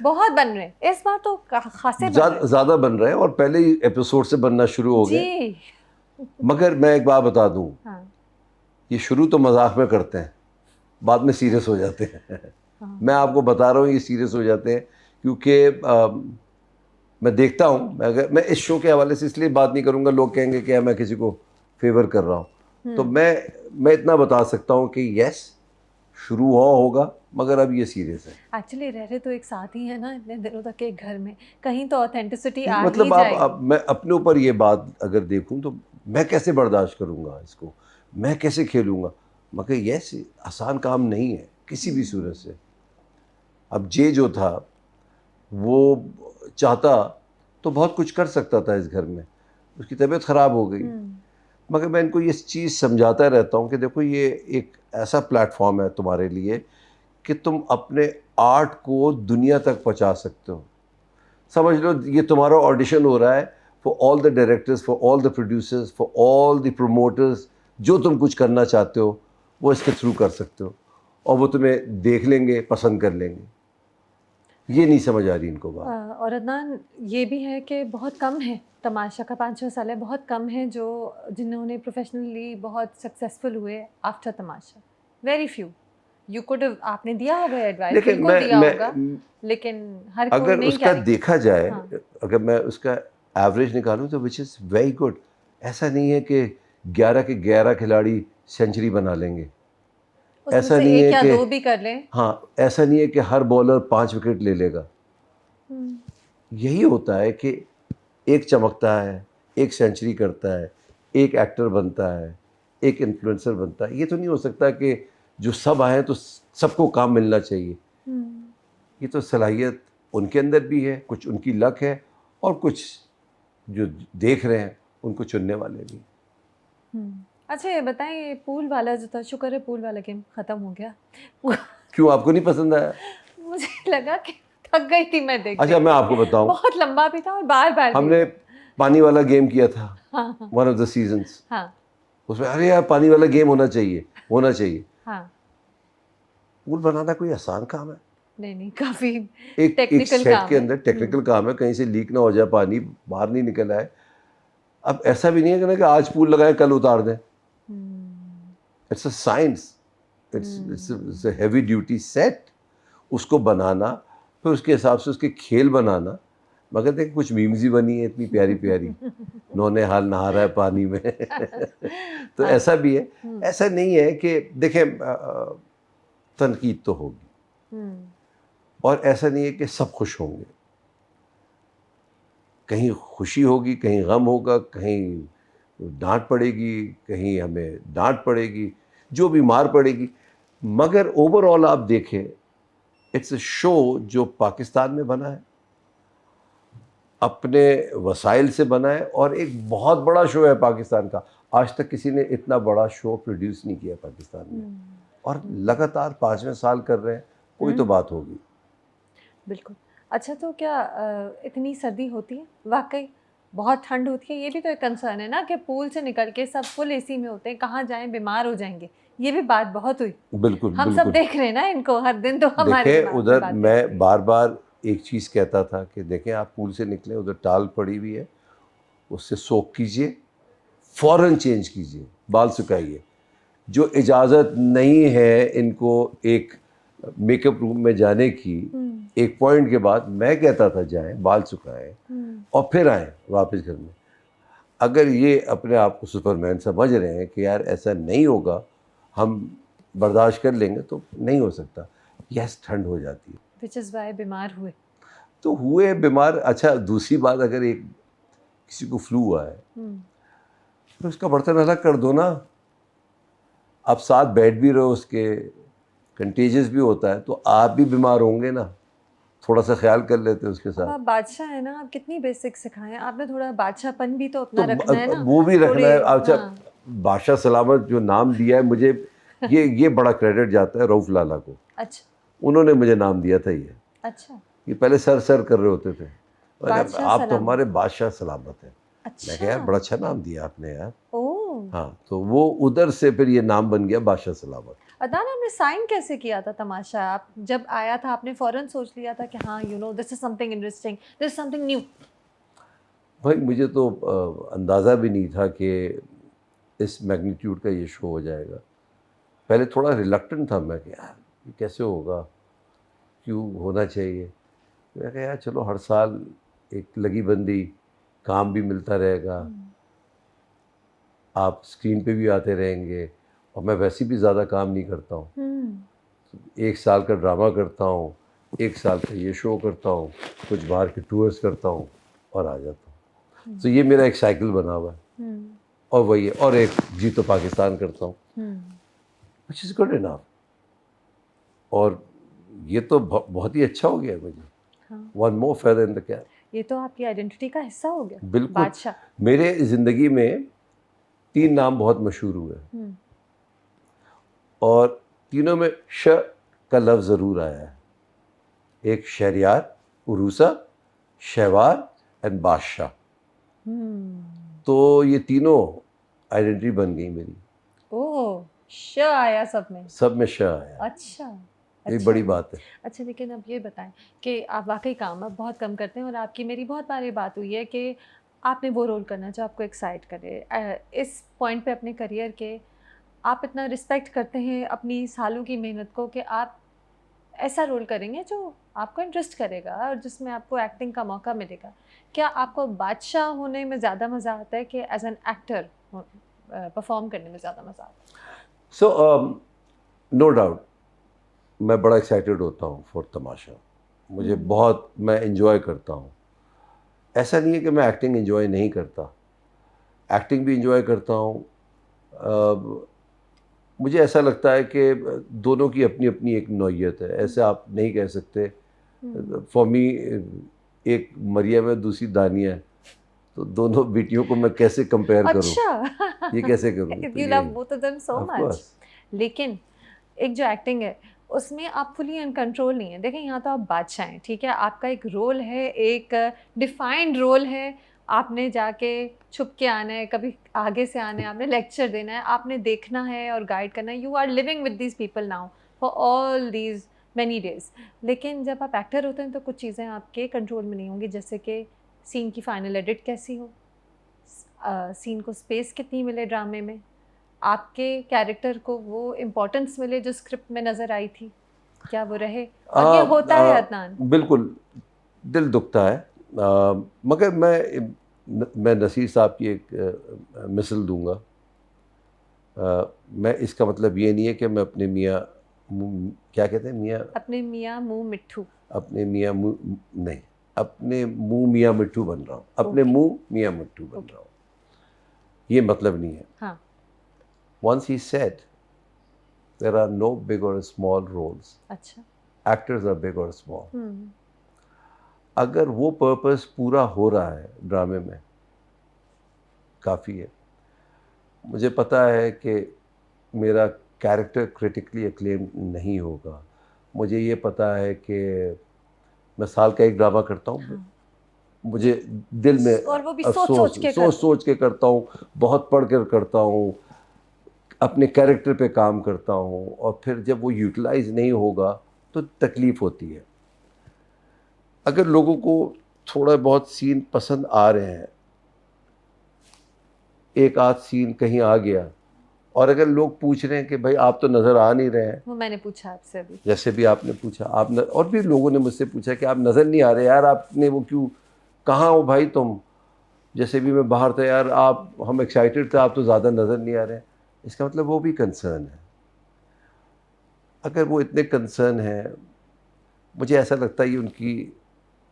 बहुत बन रहे हैं इस बार तो खासे बन रहे हैं. ज़्यादा बन रहे हैं और पहले ही एपिसोड से बनना शुरू हो गए. जी. मगर मैं एक बात बता दूं, हाँ. ये शुरू तो मजाक में करते हैं, बाद में सीरियस हो जाते हैं. हाँ. मैं आपको बता रहा हूँ ये सीरियस हो जाते हैं, क्योंकि मैं देखता हूँ. मैं इस शो के हवाले से इसलिए बात नहीं करूँगा, लोग कहेंगे कि मैं किसी को फेवर कर रहा हूँ. तो मैं इतना बता सकता हूँ कि यस शुरू हुआ होगा, मगर अब ये सीरियस है. एक्चुअली रह रहे तो एक साथ ही है ना इतने दिनों तक एक घर में, कहीं तो ऑथेंटिसिटी आ ही मतलब जाएगी. मैं अपने ऊपर ये बात अगर देखूँ तो मैं कैसे बर्दाश्त करूँगा इसको, मैं कैसे खेलूँगा. मगर यस आसान काम नहीं है किसी भी सूरत से. अब जो था वो चाहता तो बहुत कुछ कर सकता था इस घर में, उसकी तबीयत ख़राब हो गई. मगर मैं इनको ये चीज़ समझाता रहता हूँ कि देखो ये एक ऐसा प्लेटफॉर्म है तुम्हारे लिए कि तुम अपने आर्ट को दुनिया तक पहुँचा सकते हो. समझ लो ये तुम्हारा ऑडिशन हो रहा है for all the directors, for all the producers, for all the promoters. जो तुम कुछ करना चाहते हो वो इसके थ्रू कर सकते हो और वो तुम्हें देख लेंगे, पसंद कर लेंगे. ये नहीं समझ आ रही इनको बात. और अदनान ये भी है कि बहुत कम है, तमाशा का 5-6 साल है, बहुत कम है जो जिन्होंने प्रोफेशनली बहुत सक्सेसफुल हुए after Tamasha. Very few. You could आपने दिया होगा एडवाइस, लेकिन बिल्कुल दिया होगा, लेकिन हर कोई अगर नहीं उसका कैरी. देखा जाए, हाँ. अगर मैं उसका एवरेज निकालूं तो विच इज़ वेरी गुड. ऐसा नहीं है कि 11 के 11 खिलाड़ी सेंचुरी बना लेंगे. उसमें ऐसा से नहीं एक है या कि 2 भी कर लें. हाँ, ऐसा नहीं है कि हर बॉलर 5 विकेट ले लेगा. यही होता है कि एक चमकता है, एक सेंचुरी करता है, एक एक्टर बनता है, एक इन्फ्लुएंसर बनता है. ये तो नहीं हो सकता कि जो सब आए तो सबको काम मिलना चाहिए. ये तो सलाहियत उनके अंदर भी है, कुछ उनकी लक है और कुछ जो देख रहे हैं उनको चुनने वाले भी. अच्छा ये बताएं, ये पूल वाला जो था, शुक्र है पूल वाला गेम ख़त्म हो गया. क्यों आपको नहीं पसंद आया? मुझे लगा कि थक गई थी मैं देख अच्छा मैं आपको बताऊं, बहुत लंबा भी था और बार बार हमने पानी वाला गेम किया था हाँ. One of the seasons. हाँ. उसमें अरे यार पानी वाला गेम होना चाहिए। हाँ, पूल बनाना कोई आसान काम है? नहीं काफी एक टेक्निकल सेट काम के है। अंदर टेक्निकल काम है, कहीं से लीक ना हो जाए, पानी बाहर नहीं निकल आए। अब ऐसा भी नहीं है कि ना कि आज पूल लगाए कल उतार दें। It's a science, it's a heavy duty set, उसको बनाना, फिर उसके हिसाब से उसके खेल बनाना। मगर देखिए कुछ मीम्स ही बनी है इतनी प्यारी प्यारी, नौने हाल नहा रहा है पानी में तो हाँ। ऐसा भी है। ऐसा नहीं है कि देखें तनकीद तो होगी, और ऐसा नहीं है कि सब खुश होंगे। कहीं खुशी होगी, कहीं गम होगा, कहीं डांट पड़ेगी, कहीं हमें डांट पड़ेगी, जो भी मार पड़ेगी। मगर ओवरऑल आप देखें, इट्स अ शो जो पाकिस्तान में बना है, अपने वसाइल से बना है, और एक बहुत बड़ा शो है पाकिस्तान का। आज तक किसी ने इतना बड़ा शो प्रोड्यूस नहीं किया पाकिस्तान में, और लगातार 5वें साल कर रहे हैं, कोई तो बात होगी। बिल्कुल। अच्छा, तो क्या इतनी सर्दी होती है? वाकई बहुत ठंड होती है? ये भी तो एक कंसर्न है ना कि पूल से निकल के सब फुल एसी में होते हैं, कहाँ जाएं, बीमार हो जाएंगे। ये भी बात बहुत हुई। बिल्कुल हम सब बिल्कुल। देख रहे हैं ना इनको, हर दिन तो हमारे देखें दिमाग में उधर बातें मैं आती हैं। बार बार एक चीज़ कहता था कि देखें आप पूल से निकले, उधर टाल पड़ी हुई है, उससे सोक कीजिए, फ़ौरन चेंज कीजिए, बाल सुखाइए। जो इजाज़त नहीं है इनको एक मेकअप रूम में जाने की, एक पॉइंट के बाद मैं कहता था जाएं, बाल सुखाएं और फिर आएं वापस घर में। अगर ये अपने आप को सुपरमैन समझ रहे हैं कि यार ऐसा नहीं होगा, हम बर्दाश्त कर लेंगे, तो नहीं हो सकता। यस, ठंड हो जाती है Which is why बीमार हुए। तो हुए बीमार। अच्छा, दूसरी बात, अगर एक किसी को फ्लू हुआ है तो उसका बर्तन अलग कर दो ना। आप साथ बैठ भी रहो, उसके कंटेजियस भी होता है, तो आप भी बीमार होंगे ना। थोड़ा सा ख्याल कर लेते हैं उसके अब साथ। आप बादशाह है ना, आप कितनी बेसिक सिखाएं, आपने थोड़ा बादशाहपन भी तो तो अपना रखना है ना। वो भी रखना है। अच्छा, हाँ। बादशाह सलामत जो नाम दिया है मुझे, ये बड़ा क्रेडिट जाता है रऊफ लाला को। अच्छा उन्होंने मुझे नाम दिया था ये। अच्छा। ये पहले सर कर रहे होते थे, मैंने कहा, बादशाह आप तो सलामत। हमारे बादशाह सलामत हैं। मैं कहा यार अच्छा। बड़ा अच्छा नाम दिया आपने यार। ओह। हाँ, तो वो उधर से फिर ये नाम बन गया बादशाह सलामत। अदनान, आपने साइन कैसे किया था तमाशा? आप जब आया था आपने फौरन सोच लिया था कि हाँ this is something interesting, this is something new? भाई मुझे तो अंदाज़ा भी नहीं था कि इस मैग्नीट्यूड का ये शो हो जाएगा। पहले थोड़ा रिलक्टेंट था मैं कि यार ये कैसे होगा, क्यों होना चाहिए। मैं कहा यार चलो हर साल एक लगी बंदी, काम भी मिलता रहेगा, आप स्क्रीन पे भी आते रहेंगे, और मैं वैसे भी ज़्यादा काम नहीं करता हूँ। 1 साल का ड्रामा करता हूँ, 1 साल का ये शो करता हूँ, कुछ बाहर के टूर्स करता हूँ और आ जाता हूँ। तो ये मेरा एक साइकिल बना हुआ है, और वही है। और एक जी तो पाकिस्तान करता हूँ, विच इज़ गुड इनफ। और ये तो बहुत ही अच्छा हो गया मुझे। हाँ। One more feather in the cap. ये तो आपकी आइडेंटिटी का हिस्सा हो गया। बिल्कुल। बादशाह। मेरे ज़िंदगी में 3 नाम बहुत मशहूर हुए, और तीनों में श का लफ्ज़ ज़रूर आया है। एक शहरियार, उरूसा, शहवार एंड बादशाह। तो ये तीनों आइडेंटिटी बन गई मेरी। ओह, श आया सब में। सब में श आया, अच्छा। ये अच्छा। बड़ी बात है। अच्छा, लेकिन अब ये बताएं कि आप वाकई काम अब बहुत कम करते हैं, और आपकी मेरी बहुत बार ये बात हुई है कि आपने वो रोल करना जो आपको एक्साइट करे। इस पॉइंट पे अपने करियर के आप इतना रिस्पेक्ट करते हैं अपनी सालों की मेहनत को कि आप ऐसा रोल करेंगे जो आपको इंटरेस्ट करेगा और जिसमें आपको एक्टिंग का मौका मिलेगा। क्या आपको बादशाह होने में ज़्यादा मज़ा आता है कि एज एन एक्टर परफॉर्म करने में ज़्यादा मज़ा आता है? सो नो डाउट मैं बड़ा एक्साइटेड होता हूँ फॉर तमाशा। मुझे बहुत, मैं इन्जॉय करता हूँ। ऐसा नहीं है कि मैं एक्टिंग इन्जॉय नहीं करता, एक्टिंग भी इन्जॉय करता हूँ। मुझे ऐसा लगता है कि दोनों की अपनी अपनी एक नौइयत है, ऐसे आप नहीं कह सकते। फॉर मी एक मरियम है, दूसरी दानिया है, तो दोनों बेटियों को मैं कैसे कंपेयर करूं? अच्छा। ये कैसे करूं? तो You ये love both of them so of much. course। लेकिन एक जो एक्टिंग है उसमें आप फुली इन कंट्रोल नहीं है। देखें, यहाँ तो आप बादशाह हैं, ठीक है, आपका एक रोल है, एक डिफाइंड रोल है, आपने जाके छुप के आना है, कभी आगे से आना है, आपने लेक्चर देना है, आपने देखना है और गाइड करना है। You are living with these people now for all these many days. लेकिन जब आप एक्टर होते हैं तो कुछ चीज़ें आपके कंट्रोल में नहीं होंगी, जैसे कि सीन की फाइनल एडिट कैसी हो, सीन को स्पेस कितनी मिले ड्रामे में, आपके कैरेक्टर को वो इम्पोर्टेंस मिले जो स्क्रिप्ट में नज़र आई थी, क्या वो रहे? और ये होता है अदनान। बिल्कुल दिल दुखता है, मगर मैं नसीर साहब की एक मिसल दूंगा। मैं इसका मतलब ये नहीं है कि मैं अपने क्या कहते हैं मियाँ, अपने मियाँ मुँह मिट्ठू, अपने मियाँ मुँह नहीं, अपने मुँह मियाँ मिट्ठू बन रहा हूँ, अपने Okay. मुँह मियाँ मिट्ठू बन रहा हूँ, ये मतलब नहीं है। हाँ। Once he said, there are no big or small roles. अच्छा। Actors are big or small. अगर वो पर्पस पूरा हो रहा है ड्रामे में, काफ़ी है। मुझे पता है कि मेरा कैरेक्टर क्रिटिकली अक्लेम नहीं होगा। मुझे ये पता है कि मैं साल का एक ड्रामा करता हूँ। हाँ। मुझे दिल में और वो भी सोच के करता हूँ, बहुत पढ़ कर करता हूँ, अपने कैरेक्टर पे काम करता हूँ, और फिर जब वो यूटिलाइज नहीं होगा तो तकलीफ़ होती है। अगर लोगों को थोड़ा बहुत सीन पसंद आ रहे हैं, एक आध सीन कहीं आ गया, और अगर लोग पूछ रहे हैं कि भाई आप तो नज़र आ नहीं रहे हैं, वो मैंने पूछा आपसे अभी, जैसे भी आपने पूछा, और भी लोगों ने मुझसे पूछा कि आप नज़र नहीं आ रहे यार, आपने वो क्यों, कहाँ हो भाई तुम, जैसे भी मैं बाहर था यार, हम एक्साइटेड थे, आप तो ज़्यादा नज़र नहीं आ रहे हैं। इसका मतलब वो भी कंसर्न है। अगर वो इतने कंसर्न है, मुझे ऐसा लगता है कि उनकी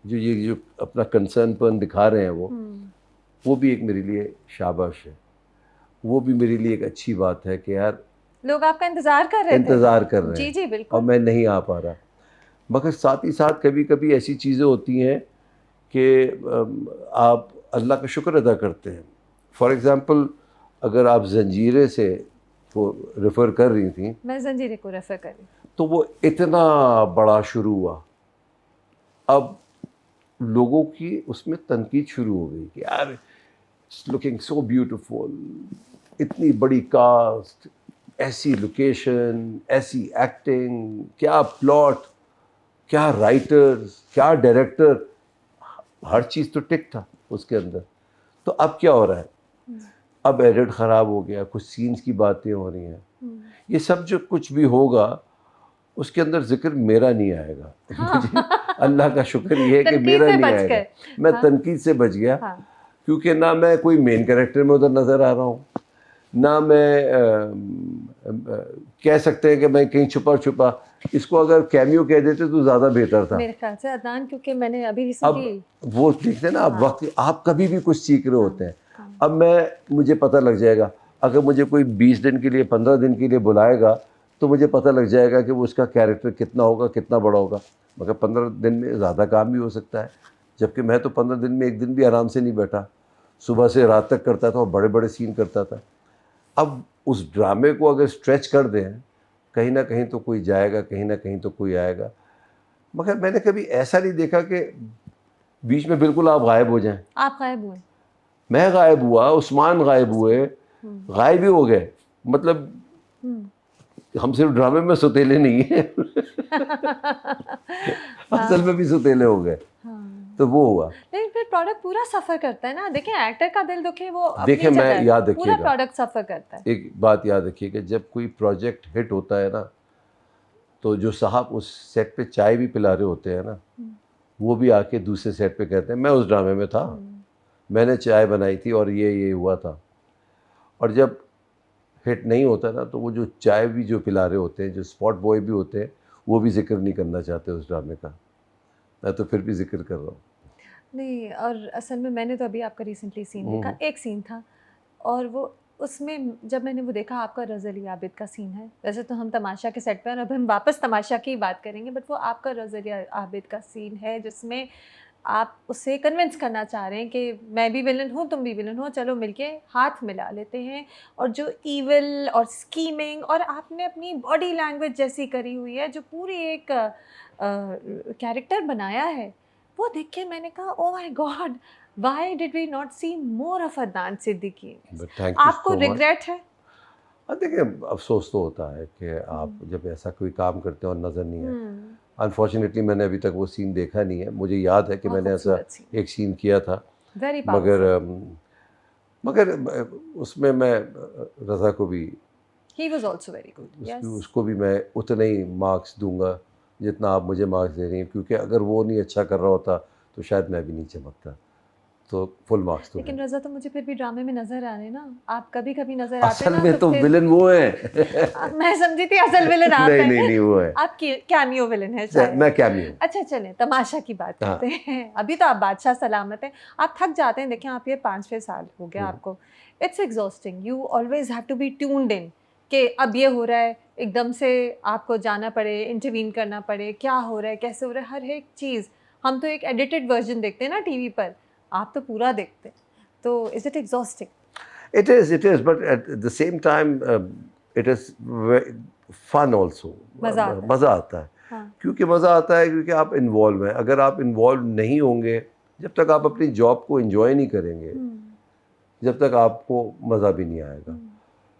जो अपना कंसर्नपन दिखा रहे हैं वो भी एक मेरे लिए शाबाश है, वो भी मेरे लिए एक अच्छी बात है कि यार लोग आपका इंतज़ार कर रहे थे। इंतज़ार कर रहे हैं। जी बिल्कुल। और मैं नहीं आ पा रहा। मगर साथ ही साथ कभी कभी ऐसी चीज़ें होती हैं कि आप अल्लाह का शुक्र अदा करते हैं। फॉर एग्ज़ाम्पल, अगर आप जंजीरे से वो रेफ़र कर रही थी, मैं जंजीरे को रेफ़र कर रही, तो वो इतना बड़ा शुरू हुआ, अब लोगों की उसमें तनकीद शुरू हो गई कि यार इट्स लुकिंग सो ब्यूटीफुल, इतनी बड़ी कास्ट, ऐसी लोकेशन, ऐसी एक्टिंग, क्या प्लॉट, क्या राइटर्स, क्या डायरेक्टर, हर चीज़ तो टिक था उसके अंदर। तो अब क्या हो रहा है, अब एडिट ख़राब हो गया, कुछ सीन्स की बातें हो रही हैं, ये सब जो कुछ भी होगा उसके अंदर जिक्र मेरा नहीं आएगा। मुझे अल्लाह का शुक्र ये है कि मेरा नहीं आएगा, मैं तनकीद से बच गया। क्योंकि ना मैं कोई मेन कैरेक्टर में उधर नज़र आ रहा हूँ, ना मैं कह सकते हैं कि मैं कहीं छुपा, इसको अगर कैमियो कह देते तो ज़्यादा बेहतर था मेरे ख्याल से अदनान, क्योंकि मैंने अभी रिसेंटली अब वो देखते हैं ना, अब वक्त आप कभी भी कुछ सीख रहे होते हैं। अब मुझे पता लग जाएगा, अगर मुझे कोई 20 दिन के लिए 15 दिन के लिए बुलाएगा तो मुझे पता लग जाएगा कि वो उसका कैरेक्टर कितना होगा, कितना बड़ा होगा। मगर 15 दिन में ज़्यादा काम भी हो सकता है, जबकि मैं तो 15 दिन में एक दिन भी आराम से नहीं बैठा, सुबह से रात तक करता था और बड़े बड़े सीन करता था। अब उस ड्रामे को अगर स्ट्रेच कर दें, कहीं ना कहीं तो कोई जाएगा, कहीं ना कहीं तो कोई आएगा। मगर मैंने कभी ऐसा नहीं देखा कि बीच में बिल्कुल आप गायब हो जाएं। आप गायब हुए, मैं गायब हुआ, उस्मान गायब हुए, गायब ही हो गए। मतलब हम सिर्फ ड्रामे में सुतेले नहीं हैं असल में भी सुतेले हो गए। तो वो हुआ। लेकिन फिर प्रोडक्ट पूरा सफ़र करता है ना। देखें, एक्टर का दिल दुखे वो देखें, मैं याद पूरा रखिएगा, प्रोडक्ट सफ़र करता है। एक बात याद रखिए कि जब कोई प्रोजेक्ट हिट होता है ना, तो जो साहब उस सेट पे चाय भी पिला रहे होते हैं ना, वो भी आके दूसरे सेट पे कहते हैं मैं उस ड्रामे में था, मैंने चाय बनाई थी और ये हुआ था। और जब हिट नहीं होता ना, तो वो जो चाय भी जो पिला रहे होते हैं, जो स्पॉट बॉय भी होते हैं, वो भी जिक्र नहीं करना चाहते उस ड्रामे का। मैं तो फिर भी जिक्र कर रहा हूँ। नहीं, और असल में मैंने तो अभी आपका रिसेंटली सीन देखा, एक सीन था, और वो उसमें जब मैंने वो देखा, आपका रज़ अली आबिद का सीन है। वैसे तो हम तमाशा के सेट पे हैं, अब हम वापस तमाशा की बात करेंगे, बट वो आपका रज़ अली आबिद का सीन है जिसमें आप उसे कन्विंस करना चाह रहे हैं कि मैं भी विलन हूँ, तुम भी विलन हो, चलो मिलके हाथ मिला लेते हैं। और जो ईविल और स्कीमिंग, और आपने अपनी बॉडी लैंग्वेज जैसी करी हुई है, जो पूरी एक कैरेक्टर बनाया है, वो देख के मैंने कहा oh my God, Why did we not see more of Adnan Siddiqui? But thank you आपको so much. रिग्रेट है? देखिए अफसोस तो होता है कि आप जब ऐसा कोई काम करते हो और नज़र नहीं है। अनफॉर्चुनेटली मैंने अभी तक वो सीन देखा नहीं है। मुझे याद है कि मैंने ऐसा एक सीन किया था, Very मगर उसमें मैं रज़ा को भी He was also very good. Yes. उसको भी मैं उतने ही मार्क्स दूंगा जितना आप मुझे मार्क्स दे रही हैं, क्योंकि अगर वो नहीं अच्छा कर रहा होता तो शायद मैं भी नहीं चमकता। तो फुल मार्क्स तो लेकिन रज़ा तो मुझे फिर भी ड्रामे में नजर आ रहे हैं ना, आप कभी कभी नजर आते असल ना, में तो फिर विलन वो है। मैं समझी थी असल विलन आप हैं। नहीं वो है, आप कैमियो विलन है शायद। मैं कैमियो। अच्छा चलें तमाशा की बात करते हैं। अभी तो आप बादशाह सलामत हैं, आप थक जाते हैं। देखें आप ये 5-6 साल हो गया आपको, it's exhausting, you always have to be tuned in कि अब ये हो रहा है, एकदम से आपको जाना पड़े, इंटरवीन करना पड़े, क्या हो रहा है, कैसे हो रहा है, हर एक चीज़। हम तो एक एडिटेड वर्जन देखते हैं ना टीवी पर, आप तो पूरा देखते हैं। तो is it exhausting? It is, but at the same time, it is fun also. मज़ा आता है। हाँ। क्योंकि मज़ा आता है क्योंकि आप इन्वॉल्व हैं। अगर आप इन्वॉल्व नहीं होंगे, जब तक आप अपनी जॉब को एंजॉय नहीं करेंगे, जब तक आपको मज़ा भी नहीं आएगा।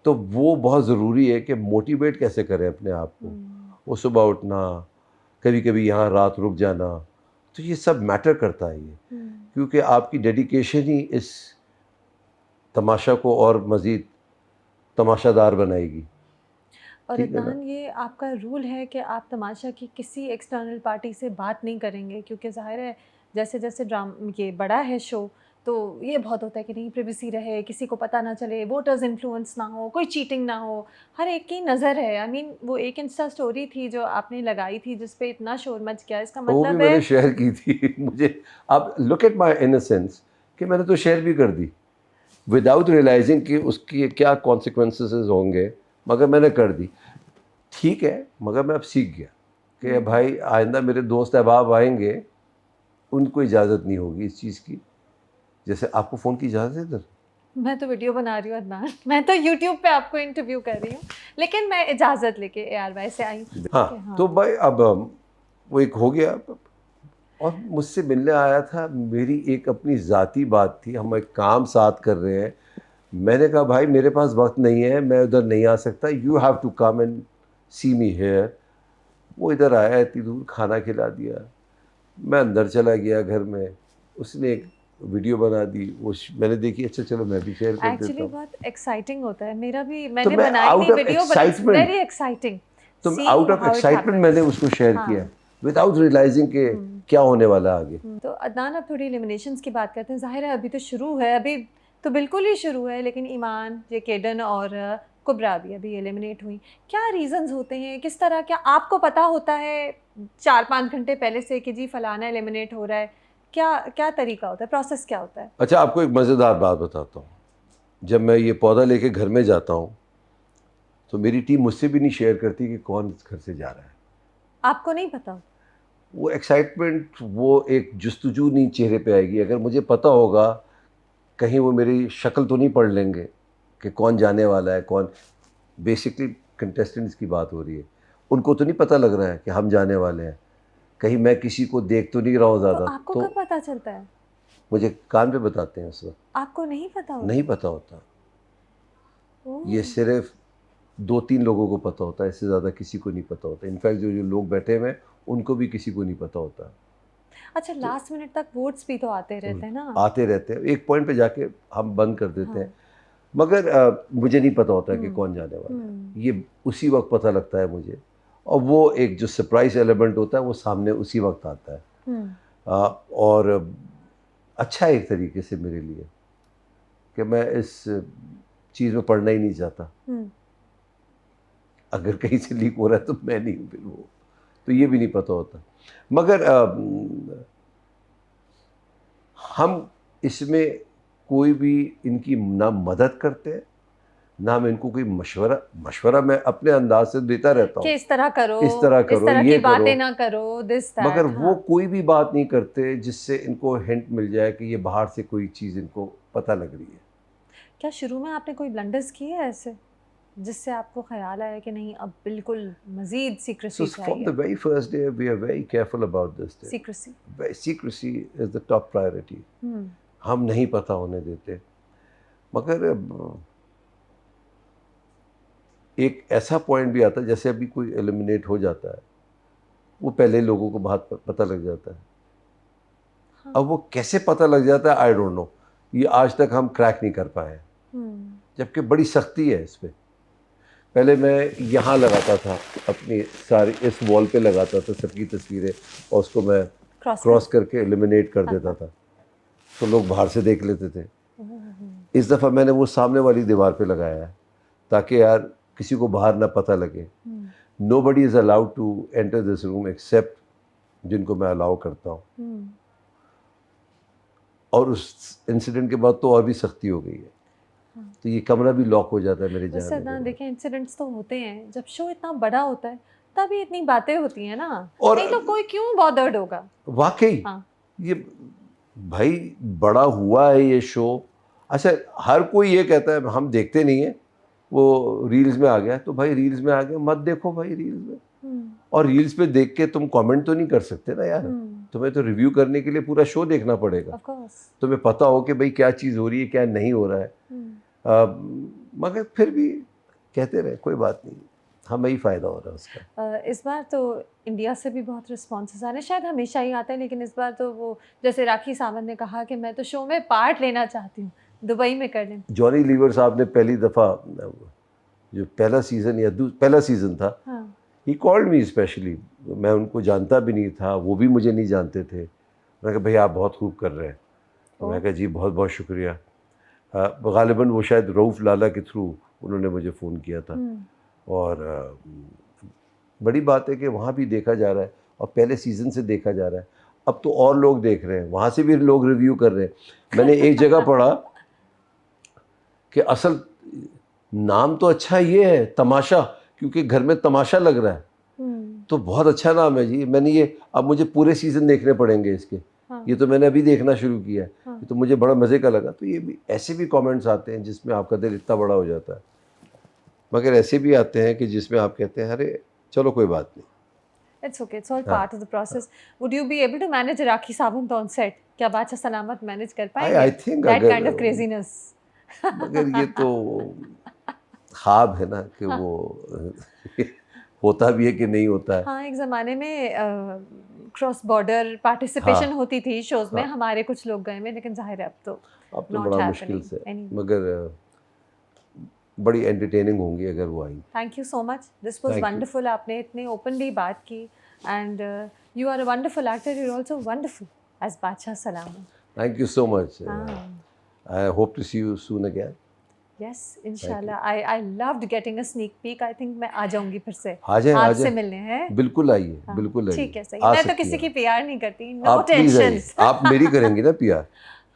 तो वो बहुत ज़रूरी है कि मोटिवेट कैसे करें अपने आप को। वो सुबह उठना, कभी कभी यहाँ रात रुक जाना, तो ये सब मैटर करता है ये, क्योंकि आपकी डेडिकेशन ही इस तमाशा को और मज़ीद तमाशादार बनाएगी। और इत्तान, ये आपका रूल है कि आप तमाशा की किसी एक्सटर्नल पार्टी से बात नहीं करेंगे, क्योंकि ज़ाहिर है जैसे जैसे ये बड़ा है शो, तो ये बहुत होता है कि नहीं प्रिवेसी रहे, किसी को पता ना चले, वोटर्स इन्फ्लुएंस ना हो, कोई चीटिंग ना हो, हर एक की नज़र है। आई मीन वो एक इंस्टा स्टोरी थी जो आपने लगाई थी जिस पे इतना शोर मच गया, इसका मतलब है मैंने शेयर की थी। मुझे आप लुक एट माई इनोसेंस कि मैंने तो शेयर भी कर दी विदाउट रियलाइजिंग कि उसकी क्या कॉन्सिक्वेंसेस होंगे, मगर मैंने कर दी। ठीक है, मगर मैं अब सीख गया कि भाई आइंदा मेरे दोस्त अहबाब आएंगे, उनको इजाज़त नहीं होगी इस चीज़ की। जैसे आपको फ़ोन की इजाज़त है इधर? मैं तो वीडियो बना रही हूँ अदनान, मैं तो यूट्यूब पे आपको इंटरव्यू कर रही हूँ, लेकिन मैं इजाज़त लेके AR से आई। हाँ, तो भाई अब वो एक हो गया। और मुझसे मिलने आया था, मेरी एक अपनी ज़ाती बात थी, हम एक काम साथ कर रहे हैं। मैंने कहा भाई मेरे पास वक्त नहीं है, मैं उधर नहीं आ सकता, you have to come and see me here. वो इधर आया, इतनी दूर खाना खिला दिया, मैं अंदर चला गया घर में, उसने एक वीडियो बना दी, वो मैंने देखी, अच्छा चलो मैं भी शेयर कर देता हूँ। एक्चुअली बहुत एक्साइटिंग होता है, मेरा भी मैंने बनाई थी video, but it's very exciting. तो आउट ऑफ एक्साइटमेंट मैंने उसको शेयर किया विदाउट रियलाइजिंग के क्या होने वाला आगे। तो अदनान, अब थोड़ी एलिमिनेशंस की बात करते हैं। ज़ाहिर है अभी तो शुरू है, अभी तो बिल्कुल ही शुरू है, लेकिन ईमान, ये केडन और कुबरा भी अभी एलिमिनेट हुई। क्या रीज़न्स होते हैं, किस तरह, क्या आपको पता होता है 4-5 घंटे पहले से कि जी फलाना एलिमिनेट हो रहा है? क्या तरीका होता है, प्रोसेस क्या होता है? अच्छा, आपको एक मज़ेदार बात बताता हूँ। जब मैं ये पौधा लेके घर में जाता हूँ तो मेरी टीम मुझसे भी नहीं शेयर करती कि कौन घर से जा रहा है। आपको नहीं पता? वो एक्साइटमेंट, वो एक जुस्तजू नहीं चेहरे पे आएगी। अगर मुझे पता होगा, कहीं वो मेरी शक्ल तो नहीं पढ़ लेंगे कि कौन जाने वाला है, कौन। बेसिकली कंटेस्टेंट्स की बात हो रही है, उनको तो नहीं पता लग रहा है कि हम जाने वाले हैं, कहीं मैं किसी को देख तो नहीं रहा हूँ ज़्यादा। तो आपको कब पता चलता है? मुझे कान पे बताते हैं उस वक्त। आपको नहीं पता होता? नहीं पता होता, ये सिर्फ 2-3 लोगों को पता होता है, इससे ज़्यादा किसी को नहीं पता होता। इनफैक्ट जो लोग बैठे हुए हैं उनको भी किसी को नहीं पता होता। अच्छा, लास्ट मिनट तक वोट्स भी तो आते रहते हैं ना? आते रहते हैं, एक पॉइंट पे जाके हम बंद कर देते हैं। मगर मुझे नहीं पता होता कि कौन जाने वाला है, ये उसी वक्त पता लगता है मुझे। और वो एक जो सरप्राइज एलिमेंट होता है वो सामने उसी वक्त आता है। और अच्छा है एक तरीके से मेरे लिए कि मैं इस चीज़ में पढ़ना ही नहीं चाहता। अगर कहीं से लीक हो रहा है तो मैं नहीं हूँ फिर वो, तो ये भी नहीं पता होता। मगर हम इसमें कोई भी इनकी ना मदद करते, ना मैं इनको कोई मशवरा मैं अपने अंदाज से देता रहता हूँ कि इस तरह करो, इस तरह की बातें ना करो, दिस दैट। मगर वो कोई भी बात नहीं करते जिससे इनको हिंट मिल जाए कि ये बाहर से कोई चीज़ इनको पता लग रही है। क्या शुरू में आपने कोई ब्लंडर्स किए हैं ऐसे जिससे आपको ख्याल आया कि नहीं अब बिल्कुल मजीद सीक्रेसी चाहिए? From the very first day we are very careful about this thing. Secrecy Secrecy is the top priority. हम नहीं पता होने देते। मगर एक ऐसा पॉइंट भी आता है, जैसे अभी कोई एलिमिनेट हो जाता है, वो पहले लोगों को बात पता लग जाता है। हाँ। अब वो कैसे पता लग जाता है, आई डोंट नो, ये आज तक हम क्रैक नहीं कर पाए हैं। जबकि बड़ी सख्ती है इस पे। पहले मैं यहाँ लगाता था, अपनी सारी इस वॉल पे लगाता था सबकी तस्वीरें, और उसको मैं क्रॉस करके एलिमिनेट कर देता था, तो लोग बाहर से देख लेते थे। इस दफ़ा मैंने वो सामने वाली दीवार पे लगाया है, ताकि यार किसी को बाहर ना पता लगे। Nobody is allowed to enter this room except जिनको मैं अलाउ करता हूँ। और उस इंसिडेंट के बाद तो और भी सख्ती हो गई है। तो ये कमरा भी लॉक हो जाता है मेरे जाने के बाद। देखिए इंसिडेंट्स तो होते हैं, जब शो इतना बड़ा होता है तभी इतनी बातें होती हैं ना, और नहीं तो कोई क्यों बॉदर्ड होगा। वाकई ये भाई बड़ा हुआ है ये शो। अच्छा, हर कोई ये कहता है हम देखते नहीं है, वो रील्स में आ गया, तो भाई रील्स में आ गया, मत देखो भाई रील्स में। और रील्स पे देख के तुम कमेंट तो नहीं कर सकते ना यार, तुम्हें तो रिव्यू करने के लिए पूरा शो देखना पड़ेगा, तुम्हें पता हो कि भाई क्या चीज़ हो रही है, क्या नहीं हो रहा है। मगर फिर भी कहते रहे, कोई बात नहीं, हमें ही फ़ायदा हो रहा है उसका। इस बार तो इंडिया से भी बहुत रिस्पॉन्सेस आ रहे हैं, शायद हमेशा ही आते हैं, लेकिन इस बार तो वो जैसे राखी सावंत ने कहा कि मैं तो शो में पार्ट लेना चाहती हूँ, दुबई में कर लें। जॉनी लीवर साहब ने पहली दफ़ा, जो पहला सीज़न या पहला सीज़न था, ही कॉल्ड मी स्पेशली, मैं उनको जानता भी नहीं था, वो भी मुझे नहीं जानते थे। मैंने कहा भाई आप बहुत खूब कर रहे हैं, तो मैं कहा जी बहुत बहुत शुक्रिया। गालिबन वो शायद रऊफ़ लाला के थ्रू उन्होंने मुझे फ़ोन किया था। और बड़ी बात है कि वहाँ भी देखा जा रहा है, और पहले सीज़न से देखा जा रहा है, अब तो और लोग देख रहे हैं, वहाँ से भी लोग रिव्यू कर रहे हैं। मैंने एक जगह पढ़ा कि असल नाम तो अच्छा ये है तमाशा, क्योंकि घर में तमाशा लग रहा है, तो बहुत अच्छा नाम है जी। मैंने ये, अब मुझे पूरे सीज़न देखने पड़ेंगे इसके। ये तो मैंने अभी देखना शुरू किया है, ये तो मुझे बड़ा मज़े का लगा। तो ये भी ऐसे भी कमेंट्स आते हैं जिसमें आपका दिल इतना बड़ा हो जाता है, मगर ऐसे भी आते हैं कि जिसमें आप कहते हैं अरे चलो कोई बात नहीं, It's okay, it's all part of the process. Would you be able to manage Rakhi Sawant on set? क्या बादशाह सलामत मैनेज कर पाएंगे? I think that अगर, kind of craziness. मगर ये तो ख्वाब है ना कि वो होता भी है कि नहीं होता है। हाँ, एक ज़माने में क्रॉस बॉर्डर पार्टिसिपेशन होती थी शोज़ में, हमारे कुछ लोग गए में, लेकिन जाहिर है अब तो बड़ा मुश्किल से, मगर बड़ी एंटरटेनिंग होंगी अगर वो आई। Thank you so much, this was wonderful. आपने इतने ओपनली बात की, and you are a wonderful actor, you are also wonderful as Badshah Salamat. Thank you so much, I hope to see you soon again. Yes, इंशाल्लाह। I loved getting a sneak peek. I think मैं आ जाऊंगी फिर से आपसे मिलने हैं। बिल्कुल आइए, बिल्कुल आइए। ठीक है, सही। मैं तो किसी की पीआर नहीं करती, नो टेंशंस। आप मेरी करेंगी ना पीआर।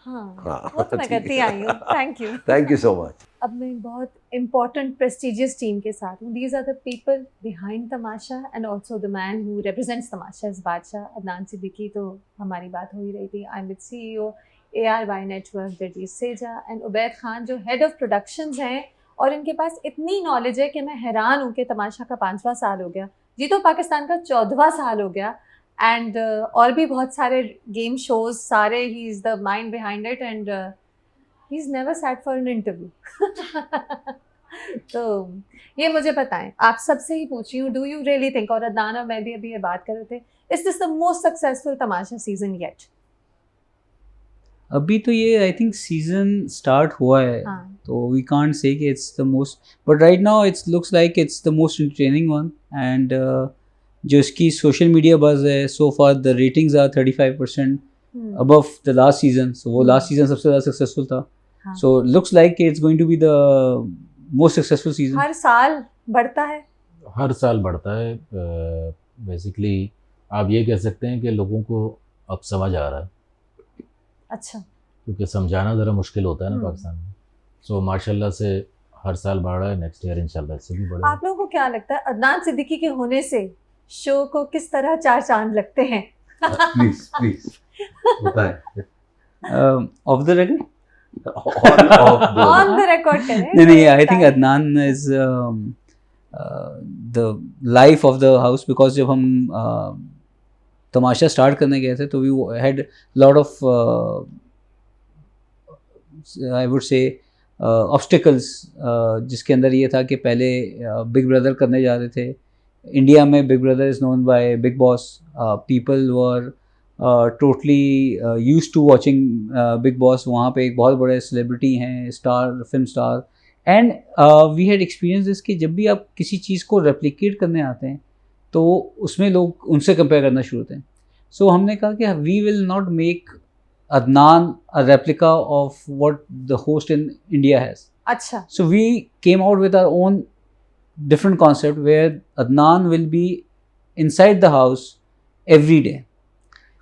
हाँ, वो तो मैं करती आई हूँ। Thank you, thank you so much. अब मैं बहुत इम्पोर्टेंट प्रेस्टिजियस टीम के साथ हूँ। These are the people behind Tamasha and also the man who represents Tamasha as Badshah, Adnan Siddiqui. तो हमारी बात हो ही रही थी। I am with CEO ARY network Jerjees Seja and Ubaid Khan जो हेड ऑफ प्रोडक्शंस हैं, और इनके पास इतनी नॉलेज है कि मैं हैरान हूँ कि तमाशा का 5वां साल हो गया, जी तो पाकिस्तान का 14वां साल हो गया, एंड और भी बहुत सारे गेम शोज, सारे he is the mind behind it, and he is never sat for an interview. तो ये मुझे बताएं, आप सबसे ही पूछ रही हूँ, डू यू रियली थिंक, और अदनान और मैं भी अभी ये बात कर रहे थे, is this the most successful Tamasha season yet? अभी तो ये आई थिंक सीजन स्टार्ट हुआ है, तो वी कांट से कि it's the most, but right now it's looks like it's the most entertaining one. And जो इसकी सोशल मीडिया बज़ है, so far the ratings are 35% above the last season. So वो last season सबसे ज़्यादा successful था। So looks like it's going to be the most successful season. हर साल बढ़ता है, हर साल बढ़ता है। बेसिकली आप ये कह सकते हैं कि लोगों को अब समझ आ रहा है। अच्छा, क्योंकि समझाना ज़रा मुश्किल होता है ना पाकिस्तान में। सो माशाल्लाह से हर साल बढ़ रहा है, नेक्स्ट ईयर इंशाल्लाह इससे भी बढ़ेगा। आप लोगों को क्या लगता है अदनान सिद्दीकी के होने से शो को किस तरह 4 चांद लगते हैं? प्लीज बताएं। Off the record, on the record करें। नहीं, I think Adnan is the life of the house, because जब हम तमाशा स्टार्ट करने गए थे तो we had lot of I would say obstacles, जिसके अंदर ये था कि पहले बिग ब्रदर करने जा रहे थे। इंडिया में Big Brother is known by Big Boss, people were totally used to watching Big Boss. वहाँ पे एक बहुत बड़े सेलिब्रिटी हैं, star, film star, and we had experience this कि जब भी आप किसी चीज़ को रेप्लिकेट करने आते हैं तो उसमें लोग उनसे कंपेयर करना शुरू होते हैं। सो हमने कहा कि we will not make Adnan a replica of what the host in India has. अच्छा, So we came out with our own different concept where Adnan will be inside the house every day.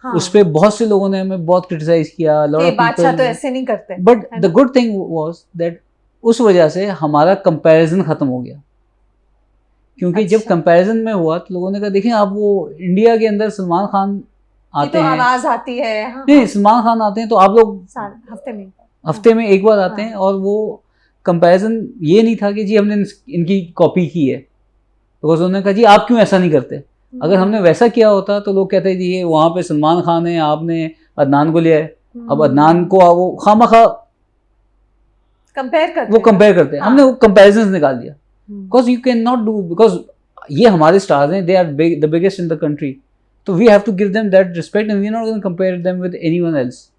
हाँ, उस पे बहुत से लोगों ने हमें बहुत क्रिटिसाइज किया, lot कि of बादशाह तो people, ऐसे नहीं करते। but the good thing was that उस वजह से हमारा कंपैरिजन खत्म हो गया, क्योंकि जब अच्छा। कंपैरिजन में हुआ तो लोगों ने कहा देखें आप वो इंडिया के अंदर सलमान खान ये आते तो हैं, आवाज आती है। हाँ, नहीं सलमान खान आते हैं तो आप लोग हफ्ते में हफ्ते में एक बार आते हाँ। हैं, और वो कंपैरिजन ये नहीं था कि जी हमने इनकी कॉपी की है, बिकॉज उन्होंने कहा जी आप क्यों ऐसा नहीं करते। अगर हमने वैसा किया होता तो लोग कहते जी ये वहाँ पे सलमान खान है, आपने अदनान को लिया है, अब अदनान को वो खामखा कंपेयर करते वो कंपेयर करते हैं। हाँ। हमने वो कंपैरिजन निकाल दिया, हैं। Because you can not do, because ये हमारे स्टार्स हैं, they are the biggest in the country, तो we have to give them that respect and we are not going to compare them with anyone else.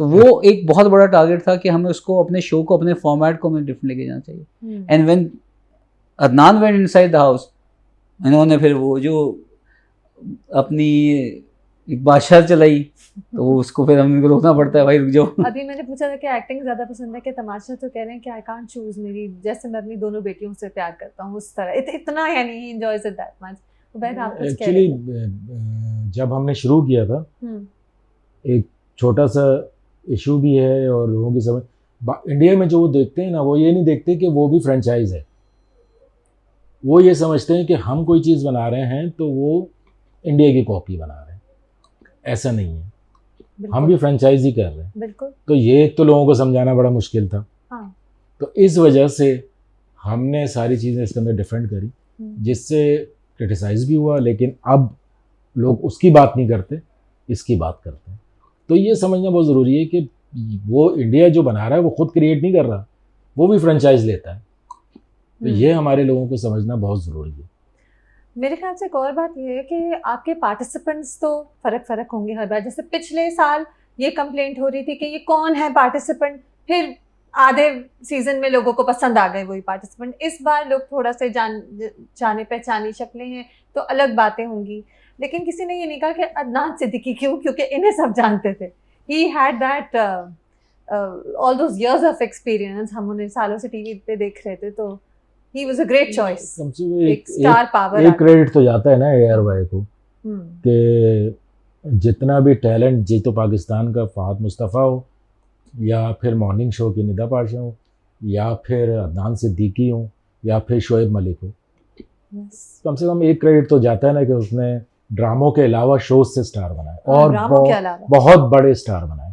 तो वो एक बहुत बड़ा target था कि हमें उसको, अपने शो को, अपने फॉर्मेट को हमें डिफरेंट लेके जाना चाहिए। And when Adnan went inside the house, इन्होंने फिर वो जो अपनी एक बादशाह चलाई, तो उसको फिर हमें रोकना पड़ता है, भाई रुक जाओ। अभी मैंने पूछा था कि एक्टिंग ज्यादा पसंद है कि तमाशा, तो कह रहे हैं कि आई कांट चूज, मेरी जैसे मैं अपनी दोनों बेटियों से प्यार करता हूँ उस तरह, इतना यानी ही enjoys it that much. Ubaid आप कुछ कह रहे एक्चुअली जब हमने शुरू किया था, थे? एक छोटा सा इशू भी है, और लोगों की समझ इंडिया में जो वो देखते हैं ना, वो ये नहीं देखते कि वो भी फ्रेंचाइज है। वो ये समझते हैं कि हम कोई चीज़ बना रहे हैं तो वो इंडिया की कॉपी बना रहे हैं, ऐसा नहीं है, हम भी फ्रेंचाइज ही कर रहे हैं। बिल्कुल। तो ये एक तो लोगों को समझाना बड़ा मुश्किल था। हाँ। तो इस वजह से हमने सारी चीज़ें इसके अंदर डिफरेंट करी, जिससे क्रिटिसाइज भी हुआ, लेकिन अब लोग उसकी बात नहीं करते, इसकी बात करते हैं। तो ये समझना बहुत ज़रूरी है कि वो इंडिया जो बना रहा है वो खुद क्रिएट नहीं कर रहा, वो भी फ्रेंचाइज लेता है। तो ये हमारे लोगों को समझना बहुत ज़रूरी है। मेरे ख्याल से एक और बात ये है कि आपके पार्टिसिपेंट्स तो फ़र्क होंगे हर बार। जैसे पिछले साल ये कंप्लेंट हो रही थी कि ये कौन है पार्टिसिपेंट, फिर आधे सीजन में लोगों को पसंद आ गए वही पार्टिसिपेंट। इस बार लोग थोड़ा से जाने पहचानी शक्लें हैं तो अलग बातें होंगी, लेकिन किसी ने ये नहीं कहा कि अदनान सिद्दीकी क्यों, क्योंकि इन्हें सब जानते थे। He had that all those years of experience, हम उन्हें सालों से टीवी पे देख रहे थे, तो he was a great choice. कम से कम एक स्टार पावर, एक क्रेडिट तो जाता है ना AR को कि जितना भी टैलेंट, जी तो पाकिस्तान का फहद मुस्तफ़ा हो, या फिर मॉर्निंग शो की निदा पाशा हो, या फिर अदनान सिद्दीकी हो, या फिर शोएब मलिक हो, कम से कम एक क्रेडिट तो जाता है ना कि उसने ड्रामों के अलावा शोज से स्टार बनाए, और बहुत बड़े स्टार बनाए।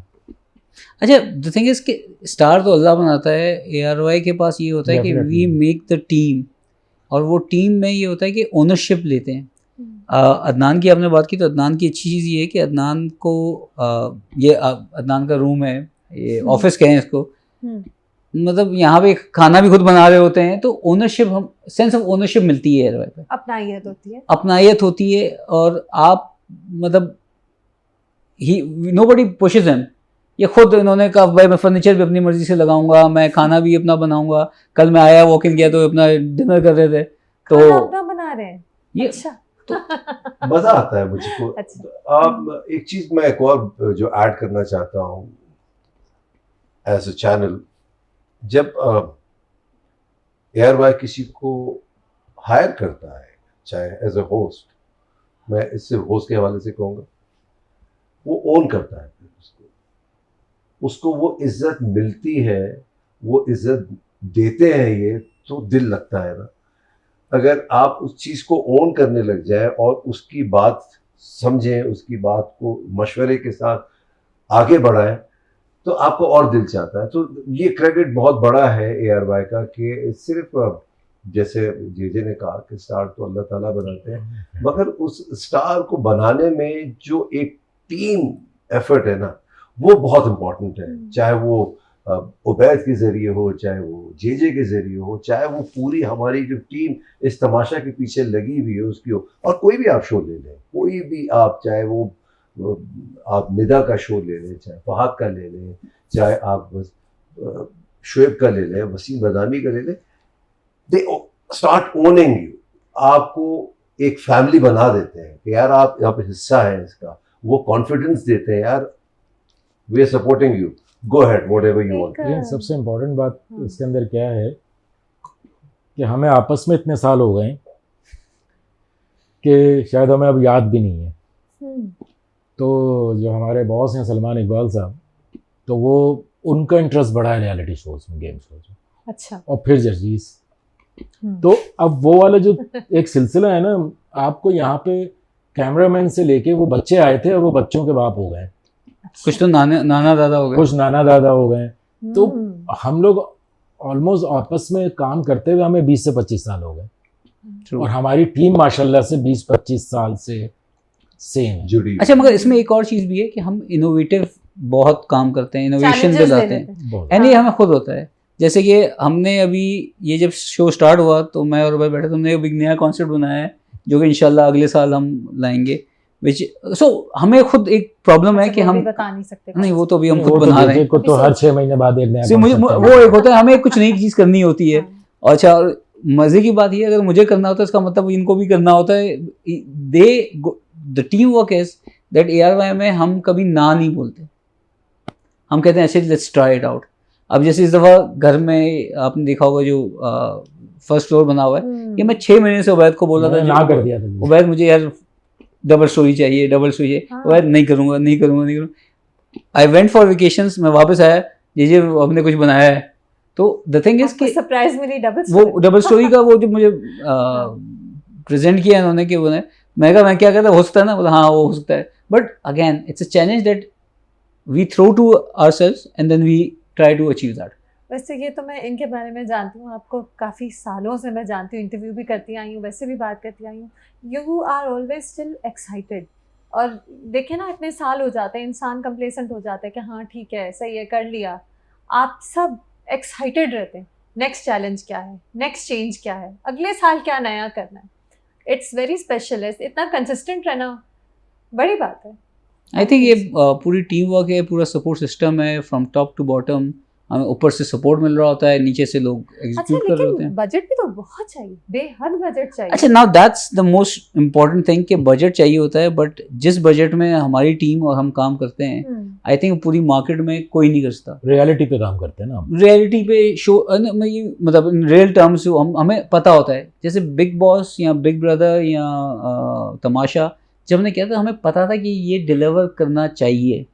अच्छा, द थिंग इज कि स्टार तो अल्लाह बनाता है, ARY के पास ये होता है कि वी मेक द टीम, और वो टीम में ये होता है कि ओनरशिप लेते हैं। अदनान की आपने बात की, तो अदनान की अच्छी चीज़ ये है कि अदनान को ये अदनान का रूम है, ये ऑफिस कहें इसको, मतलब यहाँ पे खाना भी खुद बना रहे होते हैं, तो ओनरशिप, हम सेंस ऑफ ओनरशिप मिलती है ARY पे, अपनायत होती है, और आप मतलब ही नोबडी पुशेस हिम। ये खुद इन्होंने कहा भाई मैं फर्नीचर भी अपनी मर्जी से लगाऊंगा, मैं खाना भी अपना बनाऊंगा। कल मैं आया, वॉक इन किया तो अपना डिनर कर रहे थे, तो अपना बना रहे हैं। ये अच्छा। तो मजा आता है मुझको। अच्छा। अब एक चीज मैं एक और जो ऐड करना चाहता हूँ एज अ चैनल, जब ARY किसी को हायर करता है, चाहे एज अ होस्ट, मैं इससे होस्ट के हवाले से कहूँगा, वो ओन करता है उसको वो इज्जत मिलती है, वो इज्जत देते हैं, ये तो दिल लगता है ना। अगर आप उस चीज़ को ओन करने लग जाए और उसकी बात समझें, उसकी बात को मशवरे के साथ आगे बढ़ाएं, तो आपको और दिल चाहता है। तो ये क्रेडिट बहुत बड़ा है ARY का कि सिर्फ जैसे जे ने कहा कि स्टार तो अल्लाह ताला बनाते हैं, मगर उस स्टार को बनाने में जो एक टीम एफर्ट है ना, वो बहुत इम्पोर्टेंट है। चाहे वो उबैद के ज़रिए हो, चाहे वो जे के ज़रिए हो, चाहे वो पूरी हमारी जो टीम इस तमाशा के पीछे लगी हुई है उसकी हो, और कोई भी आप शो ले लें, कोई भी आप, चाहे वो आप निदा का शो ले लें, चाहे फहद का ले लें, चाहे आप शुएब का ले लें, वसीम बदामी का ले लें, दे स्टार्ट ओनिंग यू, आपको एक फैमिली बना देते हैं कि यार आप यहाँ पे हिस्सा है इसका, वो कॉन्फिडेंस देते हैं, यार we are supporting you, go ahead whatever you want. लेकिन सबसे इम्पोर्टेंट बात इसके अंदर क्या है कि हमें आपस में इतने साल हो गए कि शायद हमें अब याद भी नहीं है। तो जो हमारे बॉस हैं सलमान इकबाल साहब, तो वो उनका इंटरेस्ट बढ़ा है रियलिटी शोज में, गेम शोज में। अच्छा। और फिर जर्जीज, तो अब वो वाला जो एक सिलसिला है ना, आपको यहाँ पे कैमरामैन से लेके वो बच्चे आए थे और वो बच्चों के बाप हो गए, कुछ तो नाना दादा हो गए, कुछ नाना दादा हो गए। तो हम लोग ऑलमोस्ट आपस में काम करते हुए हमें 20 से 25 साल हो गए, और हमारी टीम माशाल्लाह से 20-25 साल से सेम जुड़ी। अच्छा, मगर इसमें एक और चीज़ भी है कि हम इनोवेटिव बहुत काम करते हैं, इनोवेशन पे लाते हैं, एंड ये हमें खुद होता है। जैसे कि हमने अभी ये जब शो स्टार्ट हुआ तो मैं और भाई बैठे, तुमने एक नया कॉन्सेप्ट बनाया है जो कि इंशाल्लाह अगले साल हम लाएंगे, विच हमें खुद एक प्रॉब्लम है कि हम बता नहीं सकते। नहीं, वो तो अभी हम वो खुद तो बना रहे हैं। तो हर 6 महीने बाद एक नया मुझे concept वो एक होता है, हमें कुछ नई चीज़ करनी होती है। अच्छा, और मज़े की बात ये, अगर मुझे करना होता है इसका मतलब इनको भी करना होता है। The team work is that ARY में हम कभी ना नहीं बोलते, हम कहते हैं अच्छा लेट्स ट्राई इट आउट। अब जैसे इस दफ़ा घर में आपने देखा होगा जो फर्स्ट फ्लोर बना हुआ है, ये मैं 6 महीने से उबैद को बोल रहा था, ना कर दिया था, उबैद मुझे यार डबल स्टोरी चाहिए, डबल स्टोरी चाहिए। उबैद नहीं करूँगा। आई वेंट फॉर वेकेशंस, मैं वापस आया, ये हमने कुछ बनाया है। तो द थिंग इज कि सरप्राइज मिली वो डबल स्टोरी का वो जो मुझे प्रेजेंट किया इन्होंने कि वो मैं कहा मैं क्या कहता, हो सकता है ना, बोला हाँ वो हो सकता है, but again it's a challenge that we throw to ourselves and then we try to achieve that. वैसे ये तो मैं इनके बारे में जानती हूँ, आपको काफ़ी सालों से मैं जानती हूँ, इंटरव्यू भी करती आई हूँ, वैसे भी बात करती आई हूँ। You are always still excited, और देखे ना इतने साल हो जाते हैं, इंसान कंप्लेसेंट हो जाता है कि हाँ ठीक है, सही है, कर लिया। आप सब एक्साइटेड रहते हैं, नेक्स्ट चैलेंज क्या है, नेक्स्ट चेंज क्या है, अगले साल क्या नया करना है। इट्स वेरी स्पेशल है, इतना कंसिस्टेंट रहना बड़ी बात है। आई थिंक ये पूरी टीम वर्क है, पूरा सपोर्ट सिस्टम है, फ्रॉम टॉप टू बॉटम। हमें ऊपर से सपोर्ट मिल रहा होता है, नीचे से लोग एग्जीक्यूट कर रहे होते हैं। बजट भी तो बहुत चाहिए, बेहद बजट चाहिए। अच्छा, now that's the most important thing कि बजट चाहिए होता है, बट जिस बजट में हमारी टीम और हम काम करते हैं, आई थिंक पूरी मार्केट में कोई नहीं कर सकता। रियलिटी पे काम करते हैं ना, रियलिटी पे शो, मतलब रियल टर्म्स हमें पता होता है। जैसे बिग बॉस या बिग ब्रदर या तमाशा जब हमने किया था, हमें पता था कि ये डिलीवर करना चाहिए।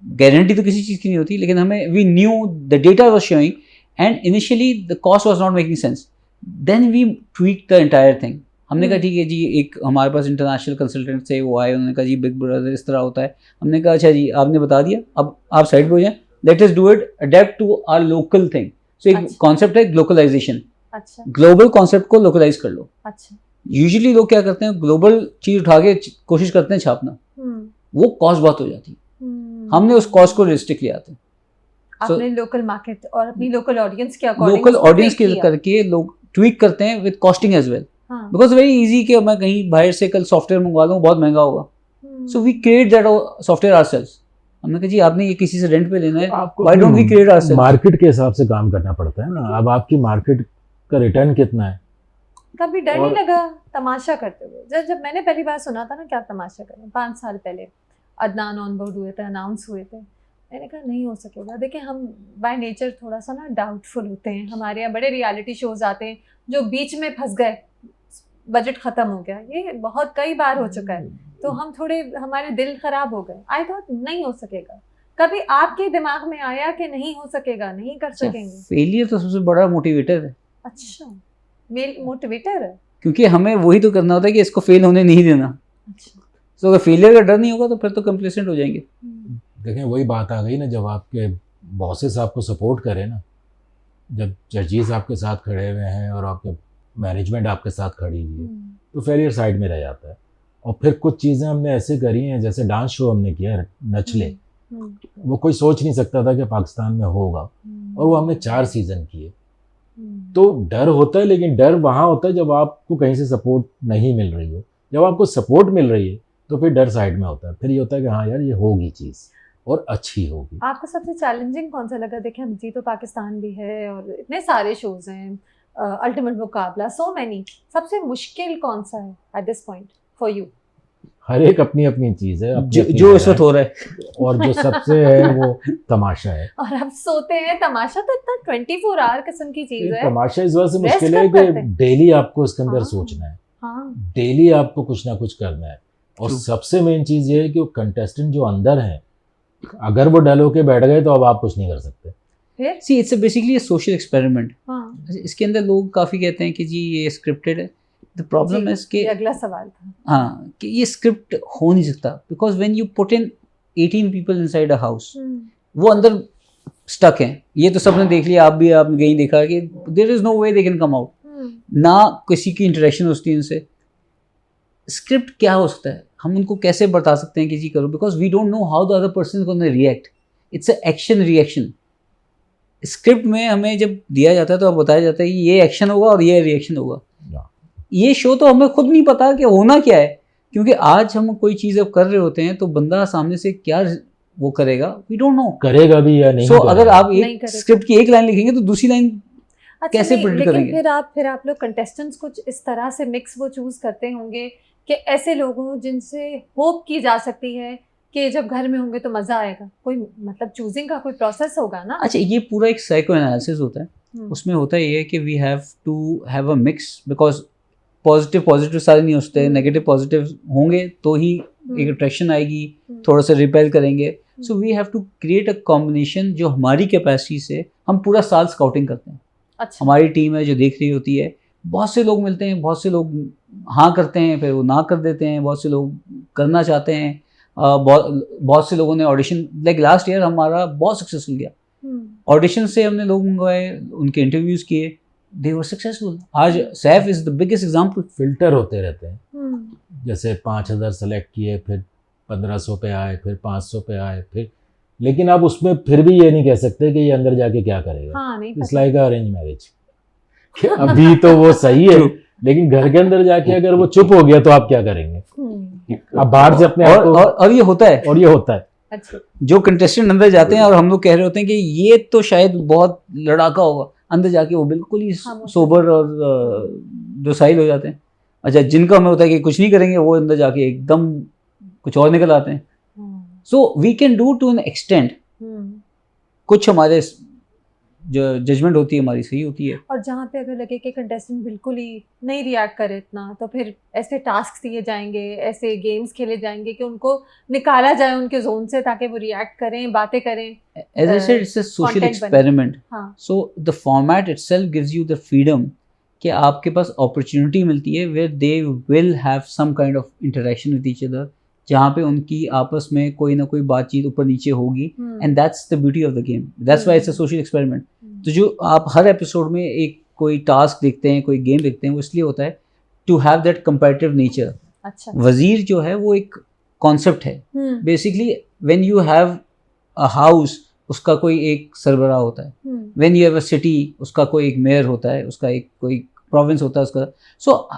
गारंटी तो किसी चीज़ की नहीं होती, लेकिन हमें we knew the data was showing and initially the cost was not making sense, then we tweak the entire thing. हमने कहा ठीक है जी, एक हमारे पास इंटरनेशनल कंसल्टेंट से वो आए, उन्होंने कहा जी बिग ब्रदर इस तरह होता है। हमने कहा अच्छा जी आपने बता दिया, अब आप साइड पे हो जाएं, let us do it adept to our local thing. So एक कॉन्सेप्ट है ग्लोबलाइजेशन। अच्छा, ग्लोबल कॉन्सेप्ट को लोकलाइज कर लो। अच्छा, यूजुअली लोग क्या करते हैं, ग्लोबल चीज़ उठा के कोशिश करते हैं छापना, वो कॉस्ट बहुत हो जाती है। हमने उस कॉस्ट को रिस्ट्रिक्ट लिया था। आपने लोकल मार्केट और अपनी लोकल ऑडियंस के अकॉर्डिंग लोकल ऑडियंस के करके लोग ट्वीक करते हैं with costing as well, because very easy कि मैं कहीं बाहर से कल सॉफ्टवेयर मंगवा लूँ, बहुत महंगा होगा। So we create that software ourselves. हमने कहा जी आपने ये किसी से रेंट पे लेना है, why don't we create ourselves. Market के हिसाब से काम करना पड़ता है ना। अब आपकी मार्केट का रिटर्न कितना है। कभी डर नहीं लगा तमाशा करते हुए? जब मैंने पहली बार सुना था ना क्या तमाशा करें, 5 साल पहले अदनान ऑन बोर्ड हुए थे, अनाउंस हुए थे, मैंने कहा नहीं हो सकेगा। देखिए हम बाय नेचर थोड़ा सा ना डाउटफुल होते हैं। हमारे यहाँ बड़े रियलिटी शोज आते हैं जो बीच में फंस गए, बजट ख़त्म हो गया, ये बहुत कई बार हो चुका है, तो हम थोड़े हमारे दिल ख़राब हो गए। आई थॉट नहीं हो सकेगा। कभी आपके दिमाग में आया कि नहीं हो सकेगा, नहीं कर सकेंगे? फेलियर तो सबसे बड़ा मोटिवेटर है। अच्छा, मेल मोटिवेटर है, क्योंकि हमें वही तो करना होता है कि इसको फेल होने नहीं देना। अच्छा, तो अगर फेलियर का डर नहीं होगा तो फिर तो कंप्लेसेंट हो जाएंगे। देखें वही बात आ गई ना, जब आपके बॉसेस आपको सपोर्ट करें ना, जब जजेस आपके साथ खड़े हुए हैं और आपके मैनेजमेंट आपके साथ खड़ी हुई है, तो फेलियर साइड में रह जाता है। और फिर कुछ चीज़ें हमने ऐसे करी हैं, जैसे डांस शो हमने किया नचले, वो कोई सोच नहीं सकता था कि पाकिस्तान में होगा, और वो हमने 4 सीज़न किए। तो डर होता है, लेकिन डर वहाँ होता है जब आपको कहीं से सपोर्ट नहीं मिल रही हो। जब आपको सपोर्ट मिल रही है तो फिर डर साइड में होता है, फिर ये होता है कि हाँ यार ये होगी चीज़ और अच्छी होगी। आपको सबसे चैलेंजिंग कौन सा लगा? देखिए हम जी तो पाकिस्तान भी है और इतने सारे शोज हैं, अल्टीमेट मुकाबला, सो मैनी, सबसे मुश्किल कौन सा है at this point for you? हर एक अपनी अपनी चीज़ है, अपनी अपनी जो इस जगह वक्त हो रहा है। है। और जो सबसे है वो तमाशा है। और अब सोते हैं, तमाशा तो इतना 24 आवर किस्म की चीज है। तमाशा इस वजह से Rest मुश्किल है कब करते कि हैं? डेली आपको इसके अंदर हाँ। सोचना है, हाँ, डेली आपको कुछ ना कुछ करना है। और True. सबसे मेन चीज़ ये है कि वो कंटेस्टेंट जो अंदर हैं, अगर वो डल होके बैठ गए तो अब आप कुछ नहीं कर सकते। फिर see it's basically social experiment. हाँ, इसके अंदर लोग काफ़ी कहते हैं कि जी ये स्क्रिप्टेड है। द प्रॉब्लम जी, है कि ये अगला सवाल था। हाँ, कि ये स्क्रिप्ट हो नहीं सकता, because when you put in 18 people inside a house, वो अंदर स्टक हैं। ये तो सबने देख लिया, आपने कहीं देखा कि there is no way they can come out, ना किसी की इंटरेक्शन होती है उनसे। स्क्रिप्ट क्या हो सकता है, हम उनको कैसे बता सकते हैं कि जी करो, because we don't know how the other person is gonna react. It's a action reaction. Script में हमें जब दिया जाता है तो बताया जाता है कि ये एक्शन होगा और ये रिएक्शन होगा। ये शो तो हमें खुद नहीं पता कि होना क्या है, क्योंकि आज हम कोई चीज़ अब कर रहे होते हैं तो बंदा सामने से क्या वो करेगा, वी डोंट नो करेगा भी या नहीं। सो अगर आप नहीं एक करेगा। स्क्रिप्ट की एक लाइन लिखेंगे तो दूसरी लाइन अच्छा, कैसे नहीं, predict लेकिन करेंगे? फिर आप लोग कंटेस्टेंट्स कुछ इस तरह से मिक्स वो चूज करते होंगे कि ऐसे लोग हों जिनसे होप की जा सकती है कि जब घर में होंगे तो मजा आएगा। कोई मतलब चूजिंग का कोई प्रोसेस होगा ना? अच्छा, ये पूरा एक साइको एनालिसिस होता है। उसमें होता ये है कि we have to have a mix, because positive सारे नहीं होते, नेगेटिव पॉजिटिव होंगे तो ही एक अट्रैक्शन आएगी, थोड़ा सा रिपेल करेंगे। So we have to create a combination जो हमारी कैपेसिटी से, हम पूरा साल स्काउटिंग करते हैं। अच्छा, हमारी टीम है जो देख रही होती है, बहुत से लोग मिलते हैं, बहुत से लोग हाँ करते हैं, फिर वो ना कर देते हैं, बहुत से लोग करना चाहते हैं, बहुत से लोगों ने ऑडिशन, लाइक लास्ट ईयर हमारा बहुत सक्सेसफुल गया। ऑडिशन से हमने लोग मंगवाए, उनके इंटरव्यूज़ किए, दे वर सक्सेसफुल। आज Saif is the biggest example. Filter होते रहते हैं, जैसे 5000 सेलेक्ट किए, फिर 1500 पे आए, फिर 500 पे आए, फिर, लेकिन आप उसमें फिर भी ये नहीं कह सकते कि ये अंदर जाके क्या करेगा। हाँ, नहीं इट्स पता। Like arrange marriage. अभी तो वो सही है, लेकिन घर के अंदर जाके अगर वो चुप हो गया तो आप क्या करेंगे? आप बाहर से अपने आप को, और ये होता है, और ये होता है। अच्छा, जो कंटेस्टेंट अंदर जाते हैं और हम लोग कह रहे होते हैं कि ये तो शायद बहुत लड़ाका होगा, अंदर जाके वो बिल्कुल ही सोबर और डोसाइल हो जाते हैं। अच्छा, जिनका हमें होता है कि कुछ नहीं करेंगे, वो अंदर जाके एकदम कुछ और निकल आते हैं। So we can do to an extent. कुछ हमारे जो जजमेंट होती है हमारी सही होती है, और जहाँ पे अगर लगे कि कंटेस्टेंट बिल्कुल ही नहीं रिएक्ट करे इतना, तो फिर ऐसे टास्क दिए जाएंगे, ऐसे गेम्स खेले जाएंगे कि उनको निकाला जाए उनके जोन से, ताकि वो रिएक्ट करें, बातें करें। As I said it's a social content experiment. हाँ, so the format itself gives you the freedom कि आपके पास अपॉर्चुनिटी मिलती है where they will have some kind of interaction with each other, जहाँ पे उनकी आपस में कोई ना कोई बातचीत ऊपर नीचे होगी, and that's the beauty of the game, that's why it's a social experiment. तो जो आप हर एपिसोड में एक कोई टास्क देखते हैं, कोई गेम देखते हैं, वो इसलिए होता है to have that comparative nature. अच्छा, वजीर जो है वो एक कॉन्सेप्ट है। Basically when you have a house, उसका कोई एक सरबराह होता है। When you have a city, उसका कोई एक मेयर होता है, उसका एक कोई प्रोविंस होता है उसका। सो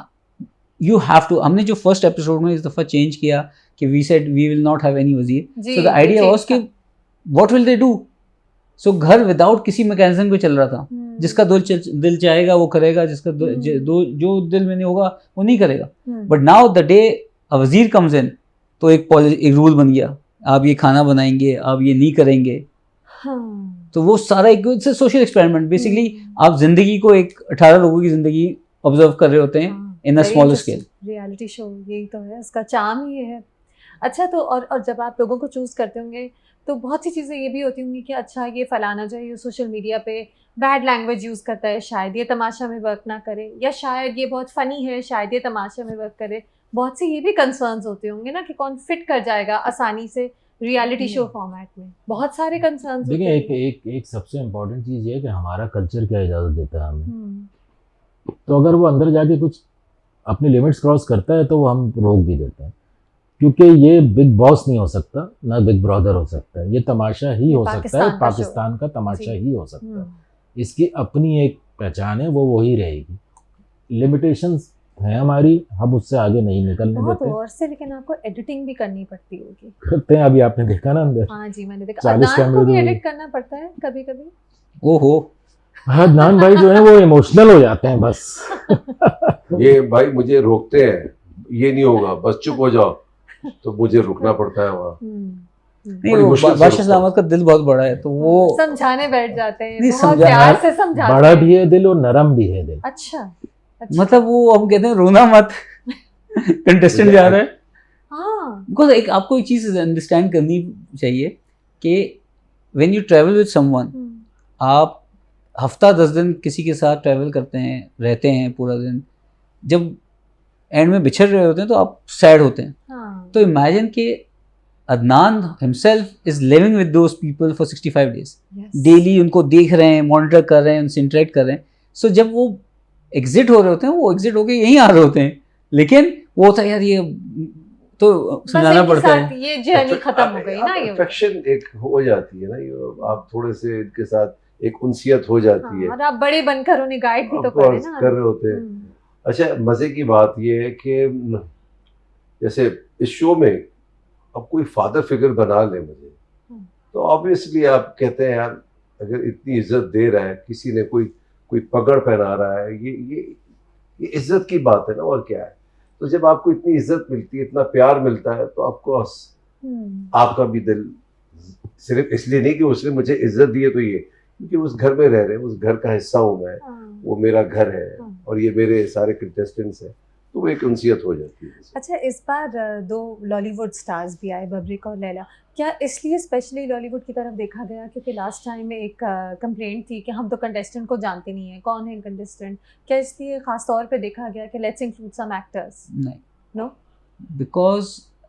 यू हैव टू, हमने जो फर्स्ट एपिसोड में इस दफ़ा चेंज किया कि we said we will not have any वजीर। सो द आइडिया वाज कि what will they do. So घर विदाउट किसी मैकेनिज्म पे चल रहा था, जिसका दिल चाहेगा वो करेगा, जिसका जो दिल में नहीं होगा वो नहीं करेगा। बट नाउ द डे अ वजीर कम्स इन, तो एक रूल बन गया, आप ये खाना बनाएंगे, आप ये नहीं करेंगे। तो वो सारा एक सोशल एक्सपेरिमेंट। बेसिकली आप जिंदगी को, एक 18 लोगों की जिंदगी ऑब्जर्व कर रहे होते हैं in a smaller scale. Reality show यही तो है, उसका चार्म ही है। अच्छा, तो और जब आप लोगों को चूज करते होंगे तो बहुत सी चीज़ें ये भी होती होंगी कि अच्छा ये फलाना जो है ये सोशल मीडिया पे बैड लैंग्वेज यूज़ करता है, शायद ये तमाशा में वर्क ना करे, या शायद ये बहुत फ़नी है, शायद ये तमाशा में वर्क करे। बहुत से ये भी कंसर्न्स होते होंगे ना कि कौन फिट कर जाएगा आसानी से रियलिटी शो फॉर्मेट में। बहुत सारे कंसर्न्स होते हैं। देखिए, एक सबसे इम्पोर्टेंट चीज़ ये है कि हमारा कल्चर क्या इजाज़त देता है हमें। तो अगर वो अंदर जाके कुछ अपनी लिमिट्स क्रॉस करता है तो वो हम रोक भी देते हैं, क्योंकि ये बिग बॉस नहीं हो सकता, ना बिग ब्रदर हो सकता है, ये तमाशा ही हो सकता है, पाकिस्तान का तमाशा ही हो सकता है। इसकी अपनी एक पहचान है, वो वही रहेगी। लिमिटेशंस है हमारी, हम उससे आगे नहीं निकलने बहुत देते। और से, लेकिन आपको एडिटिंग भी करनी पड़ती होगी। करते हैं, अभी आपने देखा ना अंदर। हाँ जी, मैंने देखा। 40 अदनान को कैमरे भी तो- एडिट करना पड़ता है कभी कभी। ओहो, अदनान भाई जो है वो इमोशनल हो जाते हैं बस। ये भाई मुझे रोकते हैं, ये नहीं होगा, बस चुप हो जाओ, तो मुझे रुकना पड़ता है वहाँ। नहीं बड़ी वो मुश्किल से बादशाह रुकता सलामत का दिल बहुत बड़ा है, तो वो समझाने बैठ जाते हैं, नहीं, बहुत समझा- प्यार से समझाते बड़ा हैं। भी है दिल और नरम भी है दिल। अच्छा, मतलब वो हम कहते हैं रोना मत, कंटेस्टेंट मुझे जा रहा है। हाँ, बिकॉज एक आपको एक चीज़ अंडरस्टैंड करनी चाहिए कि when you travel with someone, आप हफ्ता 10 दिन किसी के साथ ट्रैवल करते हैं, रहते हैं पूरा दिन, जब एंड में बिछड़ रहे होते हैं तो आप सैड होते हैं। हाँ, तो इमेजिन कि Adnan himself is living with those people for 65 days, yes. Daily उनको देख रहे हैं, मॉनिटर कर रहे हैं, उनसे इंटरेक्ट कर रहे हैं। सो जब वो एग्जिट हो रहे होते हैं, वो एग्जिट होके यहीं आ रहे होते हैं, लेकिन वो होता है यार ये तो बस समझाना इनके पड़ता साथ है। ये जर्नी खत्म हो गई ना, ये अफेक्शन एक हो जाती है ना, ये आप थोड़े से इनके साथ एक उनसियत हो जाती है। हाँ, और आप बड़े बनकर उन्हें गाइड भी तो Of course, करें ना। कर रहे होते हैं। अच्छा, मजे की बात ये है कि जैसे इस शो में अब कोई फादर फिगर बना ले मुझे, तो ऑब्वियसली आप कहते हैं यार, अगर इतनी इज्जत दे रहा है किसी ने, कोई पगड़ पहना रहा है, ये इज्जत की बात है ना, और क्या है। तो जब आपको इतनी इज्जत मिलती है, इतना प्यार मिलता है, तो आपको आपका भी दिल, सिर्फ इसलिए नहीं कि उसने मुझे इज्जत दी है, तो ये क्योंकि उस घर में रह रहे हैं, उस घर का हिस्सा हूँ मैं, वो मेरा घर है और ये मेरे सारे कंटेस्टेंट्स हैं, तो वो एक उनसियत हो जाती है। अच्छा, इस बार 2 लॉलीवुड स्टार्स भी आए, बब्रिक और लैला। क्या इसलिए स्पेशली लॉलीवुड की तरफ देखा गया क्योंकि लास्ट टाइम में एक कंप्लेंट थी कि हम तो कंटेस्टेंट को जानते नहीं है, कौन है कंटेस्टेंट? क्या इसलिए खास तौर पे देखा गया कि लेट्स इंक्लूड सम एक्टर्स? नहीं, no, because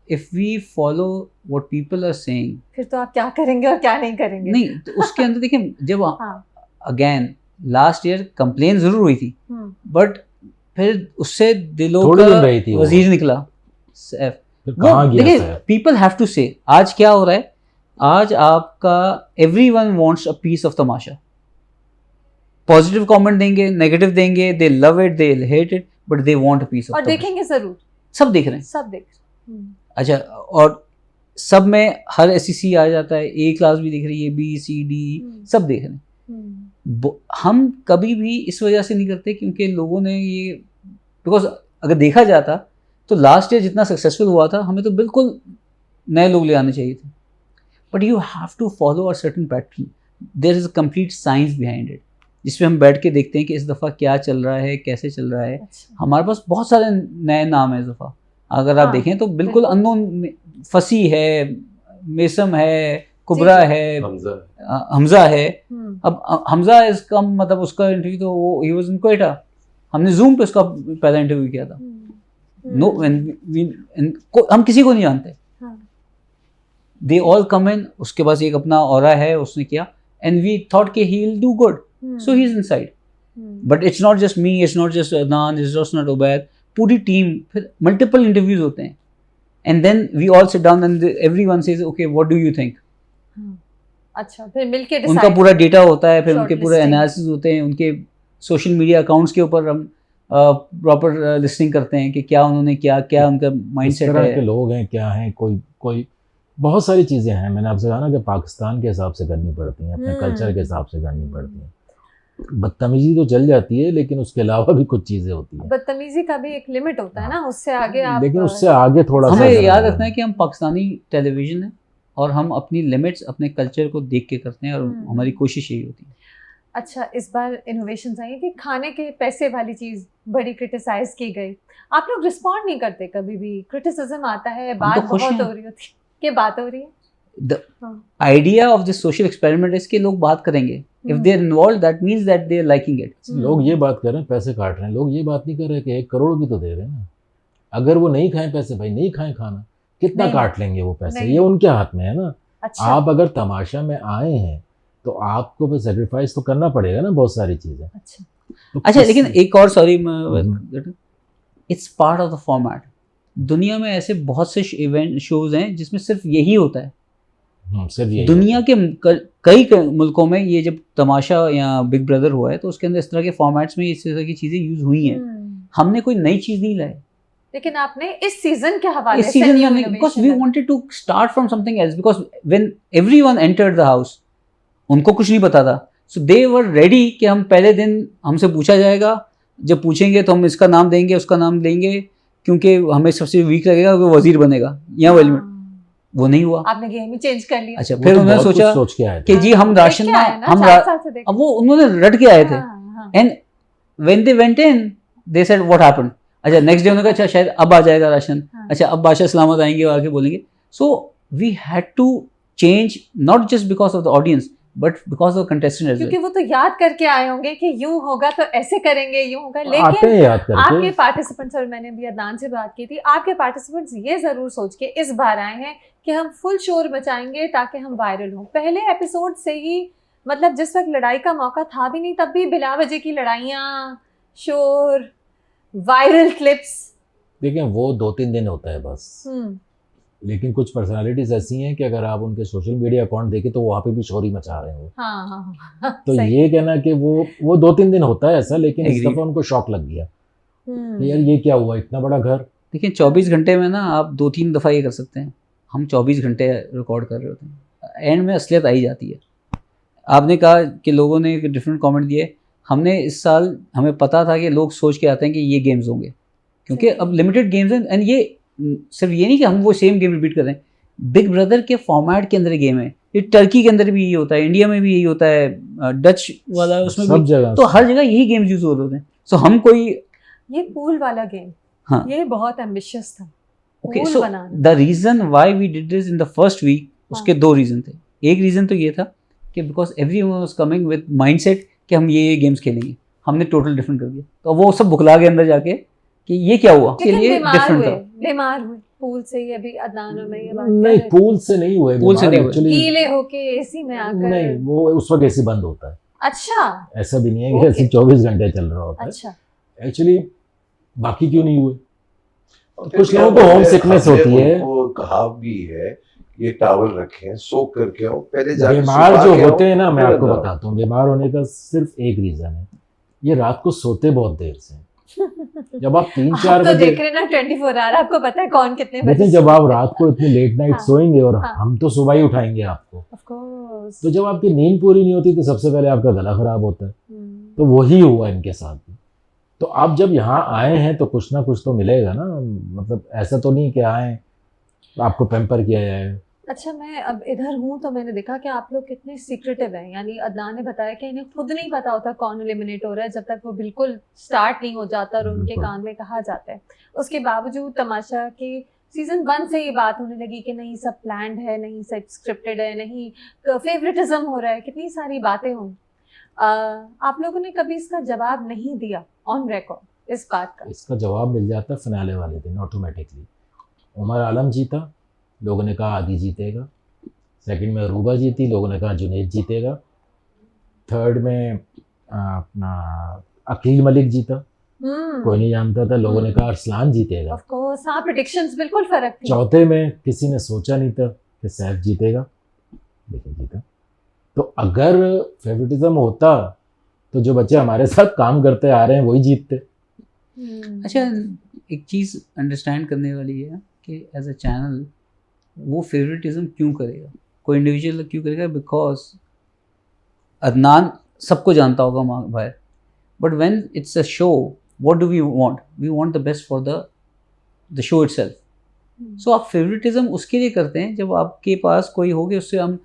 if we follow what people are saying, फिर तो आप क्या करेंगे और क्या नहीं करेंगे? नहीं तो उसके अंदर देखिए, जब हाँ, अगेन लास्ट ईयर कंप्लेन जरूर हुई थी, बट फिर उससे दिलों थोड़ी दिन का रही थी वो। वजीर निकला सैफ। फिर कहाँ गया देखिए, सैफ? पीपल हैव टू से आज क्या हो रहा है, आज आपका everyone wants a piece of Tamasha. Positive comment देंगे, नेगेटिव देंगे, they love it, they hate it, but they want a piece of और तमाशा। देखेंगे जरूर, सब देख रहे हैं। सब देख। अच्छा, और सब में हर एसईसी आ जाता है, ए क्लास भी दिख रही है, बी सी डी सब देख रहे हैं। हम कभी भी इस वजह से नहीं करते क्योंकि लोगों ने ये, बिकॉज अगर देखा जाता तो लास्ट ईयर जितना सक्सेसफुल हुआ था, हमें तो बिल्कुल नए लोग ले आने चाहिए थे, but you have to follow a certain pattern, there is a complete science behind it, जिसमें हम बैठ के देखते हैं कि इस दफ़ा क्या चल रहा है, कैसे चल रहा है। अच्छा, हमारे पास बहुत सारे नए नाम है इस दफ़ा, अगर आप हाँ, देखें तो बिल्कुल अननोन, फसी है, मेसम है, कुबरा जी, जी। है, हमजा हमजा है। अब हमजा इज कम, मतलब उसका इंटरव्यू तो वो ही वाज इन क्वेटा, हमने जूम पे उसका पहला इंटरव्यू किया था। नो, हम किसी को नहीं जानते, दे ऑल कम इन, उसके पास एक अपना ऑरा है, उसने किया, एंड वी थॉट कि he will do good, so he is inside. But it's not just me, it's not just Adnan, it's just not Ubaid, पूरी टीम, फिर मल्टीपल इंटरव्यूज होते हैं, and then we all sit down and everyone says okay what do you think. अच्छा, फिर मिलके उनका decide पूरा data होता है, फिर उनके पूरे Shortlisting. एनालिसिस होते हैं, उनके सोशल मीडिया अकाउंट्स के ऊपर हम प्रॉपर लिस्टिंग करते हैं कि क्या उन्होंने क्या क्या उनका इस माइंडसेट तरह के है। लोग हैं, क्या हैं, कोई बहुत सारी चीज़ें हैं। मैंने आपसे कहा ना कि पाकिस्तान के हिसाब से करनी पड़ती हैं, अपने कल्चर के हिसाब से करनी पड़ती हैं। बदतमीजी तो चल जाती है, लेकिन उसके अलावा भी कुछ चीज़ें होती हैं। बदतमीजी का भी एक लिमिट होता है ना, उससे आगे आप लेकिन उससे आगे थोड़ा सा हमें ज़रा याद है। रखना है कि हम पाकिस्तानी टेलीविज़न है और हम अपनी लिमिट्स अपने कल्चर को देख के करते हैं, और हमारी कोशिश यही होती है। अच्छा, इस बार इनोवेशंस आई कि खाने के पैसे वाली चीज बड़ी क्रिटिसाइज की गई, आप लोग रिस्पॉन्ड नहीं करते कभी भी? क्रिटिसिज्म आता है, बात तो खुश बहुत हैं। हो रही होती है, क्या बात हो रही है? द हाँ। Idea of this social experiment is कि लोग बात करेंगे, if they are involve that means that they are liking it. लोग ये बात कर रहे हैं पैसे काट रहे हैं, लोग ये बात नहीं कर रहे कि 1 करोड़ भी तो दे रहे हैं ना। अगर वो नहीं खाएं पैसे, भाई नहीं खाएं खाना, कितना नहीं, काट लेंगे वो पैसे, नहीं। ये उनके हाथ में है ना। अच्छा, आप अगर तमाशा में आए हैं तो आपको भी सेक्रीफाइस तो करना पड़ेगा ना बहुत सारी चीज़ें। अच्छा, तो अच्छा, किस- लेकिन एक और, sorry, it's part of the format. दुनिया में ऐसे बहुत से इवेंट शोज हैं जिसमें सिर्फ यही होता है। सिर्फ यही दुनिया के कई मुल्कों में ये जब तमाशा या बिग ब्रदर हुआ है तो उसके अंदर इस तरह के फॉर्मेट्स में इस तरह की चीज़ें यूज़ हुई हैं। हमने कोई नई चीज़ नहीं लाई, लेकिन आपने इस सीजन के हवाले इस सीजन में because we wanted to start from something else, because when everyone entered the house उनको कुछ नहीं पता था, सो दे वर रेडी कि हम पहले दिन हमसे पूछा जाएगा, जब पूछेंगे तो हम इसका नाम देंगे उसका नाम देंगे क्योंकि हमें सबसे वीक लगेगा वो वजीर बनेगा या वो एलिमेंट। वो नहीं हुआ, आपने गेम ही चेंज कर लिया। अच्छा, फिर उन्होंने सोचा सोच के आए थे कि जी हम राशन ना हम अब वो उन्होंने रट के आए थे and when they went in they said what happened. अच्छा नेक्स्ट डे उन्होंने कहा अच्छा शायद अब आ जाएगा राशन, अच्छा अब बादशाह सलामत आएंगे और आके बोलेंगे। So we had to change not just because of the audience but because of contestant as well, क्योंकि वो तो याद करके आए होंगे कि यूं होगा तो ऐसे करेंगे, यूं होगा। आते लेकिन हैं याद करके। आपके पार्टिसिपेंट्स, और मैंने भी अदनान से बात की थी, आपके पार्टिसिपेंट्स ये जरूर सोच के इस बार आए हैं कि हम फुल शोर मचाएंगे ताकि हम वायरल हों। पहले एपिसोड से ही मतलब जिस वक्त लड़ाई का मौका था भी नहीं तब भी बिला वजह की लड़ाइयाँ, शोर, वायरल क्लिप्स। देखिए वो 2-3 दिन होता है बस, लेकिन कुछ पर्सनालिटीज ऐसी हैं कि अगर आप उनके सोशल मीडिया अकाउंट देखें तो वहाँ पे भी शोर ही मचा रहे हो। हाँ, तो सही। ये कहना कि वो 2-3 दिन होता है ऐसा, लेकिन इस दफा उनको शॉक लग गया कि यार ये क्या हुआ, इतना बड़ा घर। देखिए 24 घंटे में ना आप 2-3 दफ़ा ये कर सकते हैं, हम 24 घंटे रिकॉर्ड कर रहे होते हैं, एंड में असलियत आई जाती है। आपने कहा कि लोगों ने डिफरेंट कमेंट दिए, हमने इस साल हमें पता था कि लोग सोच के आते हैं कि ये गेम्स होंगे क्योंकि अब लिमिटेड गेम्स हैं, एंड ये सिर्फ ये नहीं कि हम वो सेम गेम रिपीट कर रहे हैं, बिग ब्रदर के फॉर्मेट के अंदर गेम है, ये टर्की के अंदर भी यही होता है, इंडिया में भी यही होता है, डच वाला उसमें सब भी, जगह तो हर जगह यही गेम्स यूज होते हैं। सो हम कोई ये पूल वाला गेम, हाँ, ये बहुत एम्बिशियस था। ओके, पूल सो बनाना। The reason why we did this in the first week, उसके 2 रीजन थे। एक रीजन तो ये था कि because everyone was coming with mindset कि हम ये गेम्स खेलेंगे, हमने टोटल डिफरेंट कर दिया, तो वो सब बुखला गए अंदर जाके कि ये क्या हुआ, के लेकिन लिए डिफरेंट था। बीमार हुए पूल से ही, अभी अदनान और मैं ये बात नहीं, कर रहे पूल से नहीं हुए, पूल से नहीं हुए। एक्चुअली गीले होके एसी में आकर। नहीं, वो उस वक्त एसी बंद होता है, अच्छा ऐसा भी नहीं है कि ओके। ऐसे 24 घंटे चल रहा होता है। अच्छा, एक्चुअली बाकी क्यों नहीं हुए, और कुछ फिर लोगों क्या को होम बोलते हैं, सिकनेस हमने होती है। उनको कहा भी है ये टावल रखें, सोक करके आओ, पहले जाके बीमार सुखा जो के आओ, होते हैं ना, मैं फिर आपको अंदर आओ। बताता हूँ, बीमार होने का सिर्फ एक रीजन है, ये रात को सोते बहुत देर से। जब आप 3-4 आप तो बजे देख रहे हैं ना 24 आवर, आपको पता है कौन कितने बजे देखिए, जब आप रात को इतनी लेट नाइट हाँ, सोएंगे और हाँ। हम तो सुबह ही उठाएंगे आपको, ऑफ कोर्स। तो जब आपकी नींद पूरी नहीं होती तो सबसे पहले आपका गला खराब होता है। तो वही हुआ इनके साथ भी। तो आप जब यहाँ आए हैं तो कुछ ना कुछ तो मिलेगा ना, मतलब ऐसा तो नहीं कि आए आपको पैम्पर किया जाए। अच्छा, मैं अब इधर हूँ तो मैंने देखा कि आप लोग कितने सीक्रेटिव हैं। यानी अदनान ने बताया कि इन्हें खुद नहीं पता होता कौन एलिमिनेट हो रहा है जब तक वो बिल्कुल स्टार्ट नहीं हो जाता और उनके बिल्कुल। कान में कहा जाता है। उसके बावजूद तमाशा के सीजन 1 से ये बात होने लगी कि नहीं सब प्लान्ड है, नहीं सब स्क्रिप्टेड है, नहीं फेवरेटिज्म हो रहा है, कितनी सारी बातें हुई। आप लोगों ने कभी इसका जवाब नहीं दिया ऑन रिकॉर्ड इस बात का? इसका जवाब मिल जाता फिनाले वाले दिन ऑटोमेटिकली। उमर आलम जीता, लोगों ने कहा आदि जीतेगा। सेकंड में अरूबा जीती, लोगों ने कहा जुनैद जीतेगा। थर्ड में अपना अकील मलिक जीता, कोई नहीं जानता था, लोगों ने कहा अरसलान जीतेगा। ऑफ कोर्स, हाँ, प्रेडिक्शंस बिल्कुल फर्क थी। चौथे में किसी ने सोचा नहीं था कि सैफ जीतेगा, लेकिन जीता। तो अगर फेवरेटिज्म होता तो जो बच्चे हमारे साथ काम करते आ रहे हैं वही जीतते। अच्छा, एक चीज़ अंडरस्टैंड करने वाली है कि एज अ चैनल वो फेवरेटिज्म क्यों करेगा, कोई इंडिविजुअल क्यों करेगा, बिकॉज अदनान सबको जानता होगा भाई, but when it's a show what do we want the best for the show itself. So आप फेवरेटिज्म उसके लिए करते हैं जब आपके पास कोई हो कि उससे हम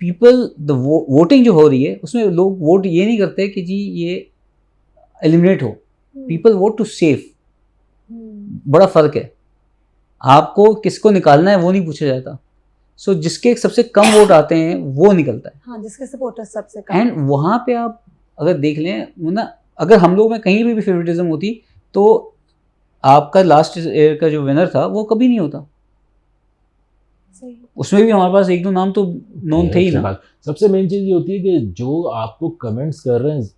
पीपल द वोटिंग जो हो रही है उसमें लोग वोट ये नहीं करते कि जी ये एलिमिनेट हो, पीपल वोट टू सेव। बड़ा फ़र्क है, आपको किसको निकालना है वो नहीं पूछा जाता। सो जिसके सबसे कम वोट आते हैं वो निकलता है। हाँ, जिसके सपोर्टर्स सबसे कम। एंड वहाँ पे आप अगर देख लें ना, अगर हम लोग में कहीं भी फेवरेटिज्म होती तो आपका लास्ट ईयर का जो विनर था वो कभी नहीं होता। सही। उसमें भी हमारे पास 1-2 नाम तो नोन थे ही ना। सबसे मेन चीज़ ये होती है कि जो आपको कमेंट्स कर रहे हैं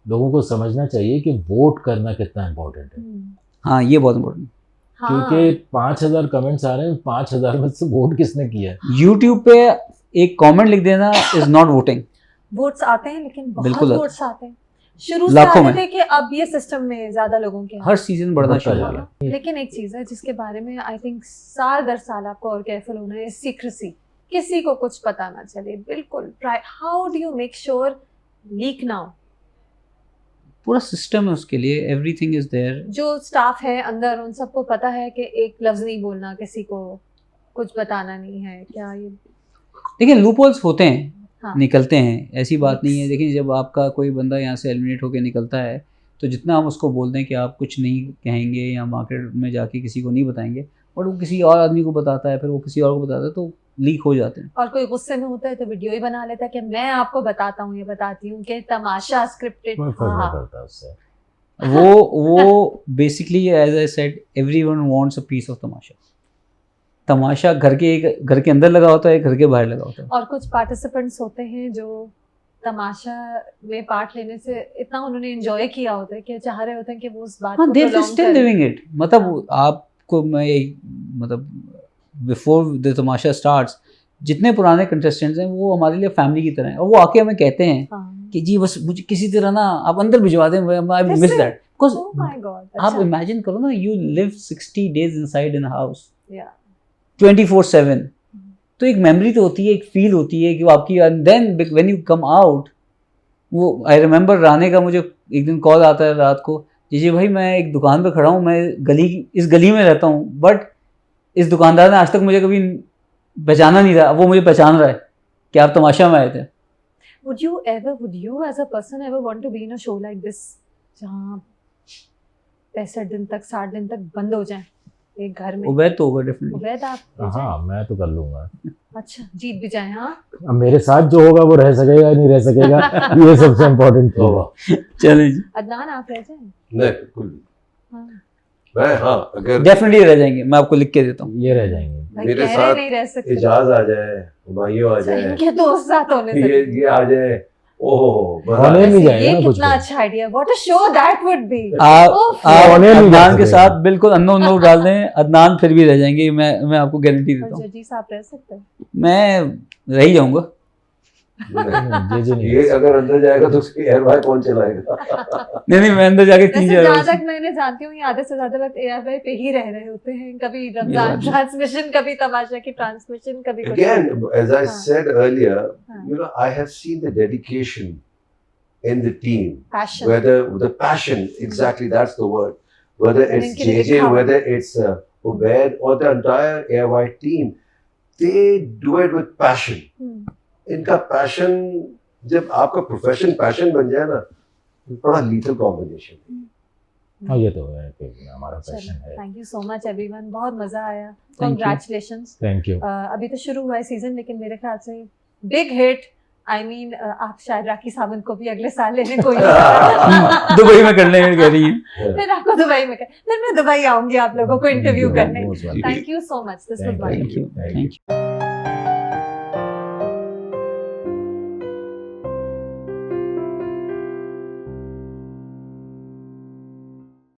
लोगों को समझना चाहिए कि वोट करना कितना इम्पोर्टेंट है। हाँ, ये बहुत इम्पोर्टेंट। हाँ। क्योंकि 5,000 कमेंट्स आ रहे हैं, 5,000 में से वोट किसने किया है? यूट्यूब पे एक कमेंट लिख देना इज नॉट वोटिंग। वोट्स आते हैं लेकिन बहुत बिल्कुल। वोट्स आते हैं। शुरू से लाखों आते में। थे कि अब ये सिस्टम में ज्यादा लोगों के हर सीजन बढ़ना बढ़ता शुरू जा हो रहा गया। लेकिन एक चीज है जिसके बारे में आई थिंक साल दर साल आपको और केयरफुल होना है, सीक्रेसी। किसी को कुछ पता ना चले, बिल्कुल। How do you make sure leak ना हो? पूरा सिस्टम है उसके लिए, एवरीथिंग इज देयर। जो स्टाफ है अंदर उन सबको पता है कि एक लफ्ज नहीं बोलना, किसी को कुछ बताना नहीं है क्या? ये देखिए लूपहोल्स होते हैं, हाँ। निकलते हैं, ऐसी बात नहीं है। देखिए जब आपका कोई बंदा यहाँ से एलिमिनेट होकर निकलता है तो जितना हम उसको बोल दें कि आप कुछ नहीं कहेंगे या मार्केट में जाके किसी को नहीं बताएंगे, और वो किसी और आदमी को बताता है, फिर वो किसी और को बताता है, तो लीक हो जाते हैं। और कोई गुस्से में होता है तो वीडियो ही बना लेता है कि मैं आपको बताता हूँ, ये बताती हूँ कि तमाशा स्क्रिप्टेड। कोई फर्क नहीं पड़ता उससे। वो basically as I said everyone wants a piece of tamasha. तमाशा घर के अंदर लगा होता है, घर के बाहर लगा होता है। और कुछ पार्टिसिपेंट्स होते हैं जो तमाशा में पार्ट लेने से इतना उन्होंने एंजॉय किया होता है कि चाह रहे होते हैं कि वो उस बात हाँ, को देयर prolong स्टिल करें। Living it. मतलब आपको मैं एक मतलब बिफोर द तमाशा स्टार्ट्स जितने पुराने कंटेस्टेंट्स हैं वो हमारे लिए फैमिली की तरह हैं, और वो आके हमें कहते हैं हाँ। कि जी बस मुझे किसी तरह ना आप अंदर भिजवा दें, I miss This is- that. Because Oh my God, आप अच्छा। इमेजिन करो ना, you live 60 days inside in house Yeah. 24/7, तो एक मेमोरी तो होती है, एक फील होती है कि वो आपकी। And then when you come out, वो आई रिमेंबर राने का मुझे एक दिन कॉल आता है रात को, जी भाई मैं एक दुकान पे खड़ा हूँ, मैं इस गली में रहता हूँ, बट इस दुकानदार ने आज तक मुझे कभी पहचाना नहीं था, वो मुझे पहचान रहा है कि आप तमाशा में आए थे। Would you as a person ever want to be in a show like this जहाँ 65 दिन तक 60 दिन तक बंद हो जाए एक घर में? उबैद तो होगा डेफिनेटली। उबैद आप ले हाँ मैं तो कर लूंगा। जाएं? अच्छा, जीत भी जाए। हाँ, अब मेरे साथ जो होगा वो रह सकेगा या नहीं रह सकेगा, ये सबसे इम्पोर्टेंट चीज है। चलिए जी, अदनान आप रह जाएं? नहीं बिल्कुल। हाँ। मैं हाँ, अगर डेफिनेटली रह जाएंगे, मैं आपको लिख के देता हूँ। ये रह जाएंगे। भाई मेरे कह रहे साथ नहीं रह सकते। एजाज आ जाए, हुमायूं आ जाए, इनके दोस्त साथ होने ये आ जाए, ओहो मजा होने आ नहीं जाए। जाएगा ये ना कुछ कितना भी। अच्छा idea. What a show that would be. आप होने नहीं अदनान के जा साथ सकेगा। बिल्कुल अननोन लोग डाल दें, अदनान फिर भी रह जाएंगे, मैं आपको गारंटी देता हूँ। जजी साहब रह सकते हैं? मैं रह ही जाऊंगा। नहीं, जी नहीं। ये अगर अंदर जाएगा तो उसकी एयर भाई कौन चलाएगा? नहीं मैं अंदर जाके तीन वैसे जहाँ जगह तक मैंने जानती हूँ ये आधे से ज्यादा वक्त ARY पे ही रह रहे होते हैं। कभी बात रमजान है। ट्रांसमिशन, कभी तमाशा की ट्रांसमिशन, कभी कुछ Again, as I हाँ. said earlier, हाँ. you know, I have seen the dedication in the team, passion. whether the passion, exactly that's the word, whether And it's इनके लिए JJ, दिखावा. whether it's Ubaid or the entire ARY team, they do it with passion. इनका passion, जब आपका profession passion बन जाए ना, बड़ा लीथल कॉम्बिनेशन। हाँ ये तो है कि हमारा पैशन है। Thank you so much everyone, बहुत मजा आया। you. कांग्रेचुलेशंस। Thank you. अभी तो शुरू हुआ है सीजन, लेकिन मेरे ख्याल से बिग हिट। आई मीन आप शायद राखी सावंत को भी अगले साल लेने को ही दुबई में करने कह रही हैं। फिर आपको दुबई में फिर मैं दुबई आऊंगी आप लोगों को इंटरव्यू करने। Most welcome. Thank you so much, this was Thank you. Wonderful. Thank you.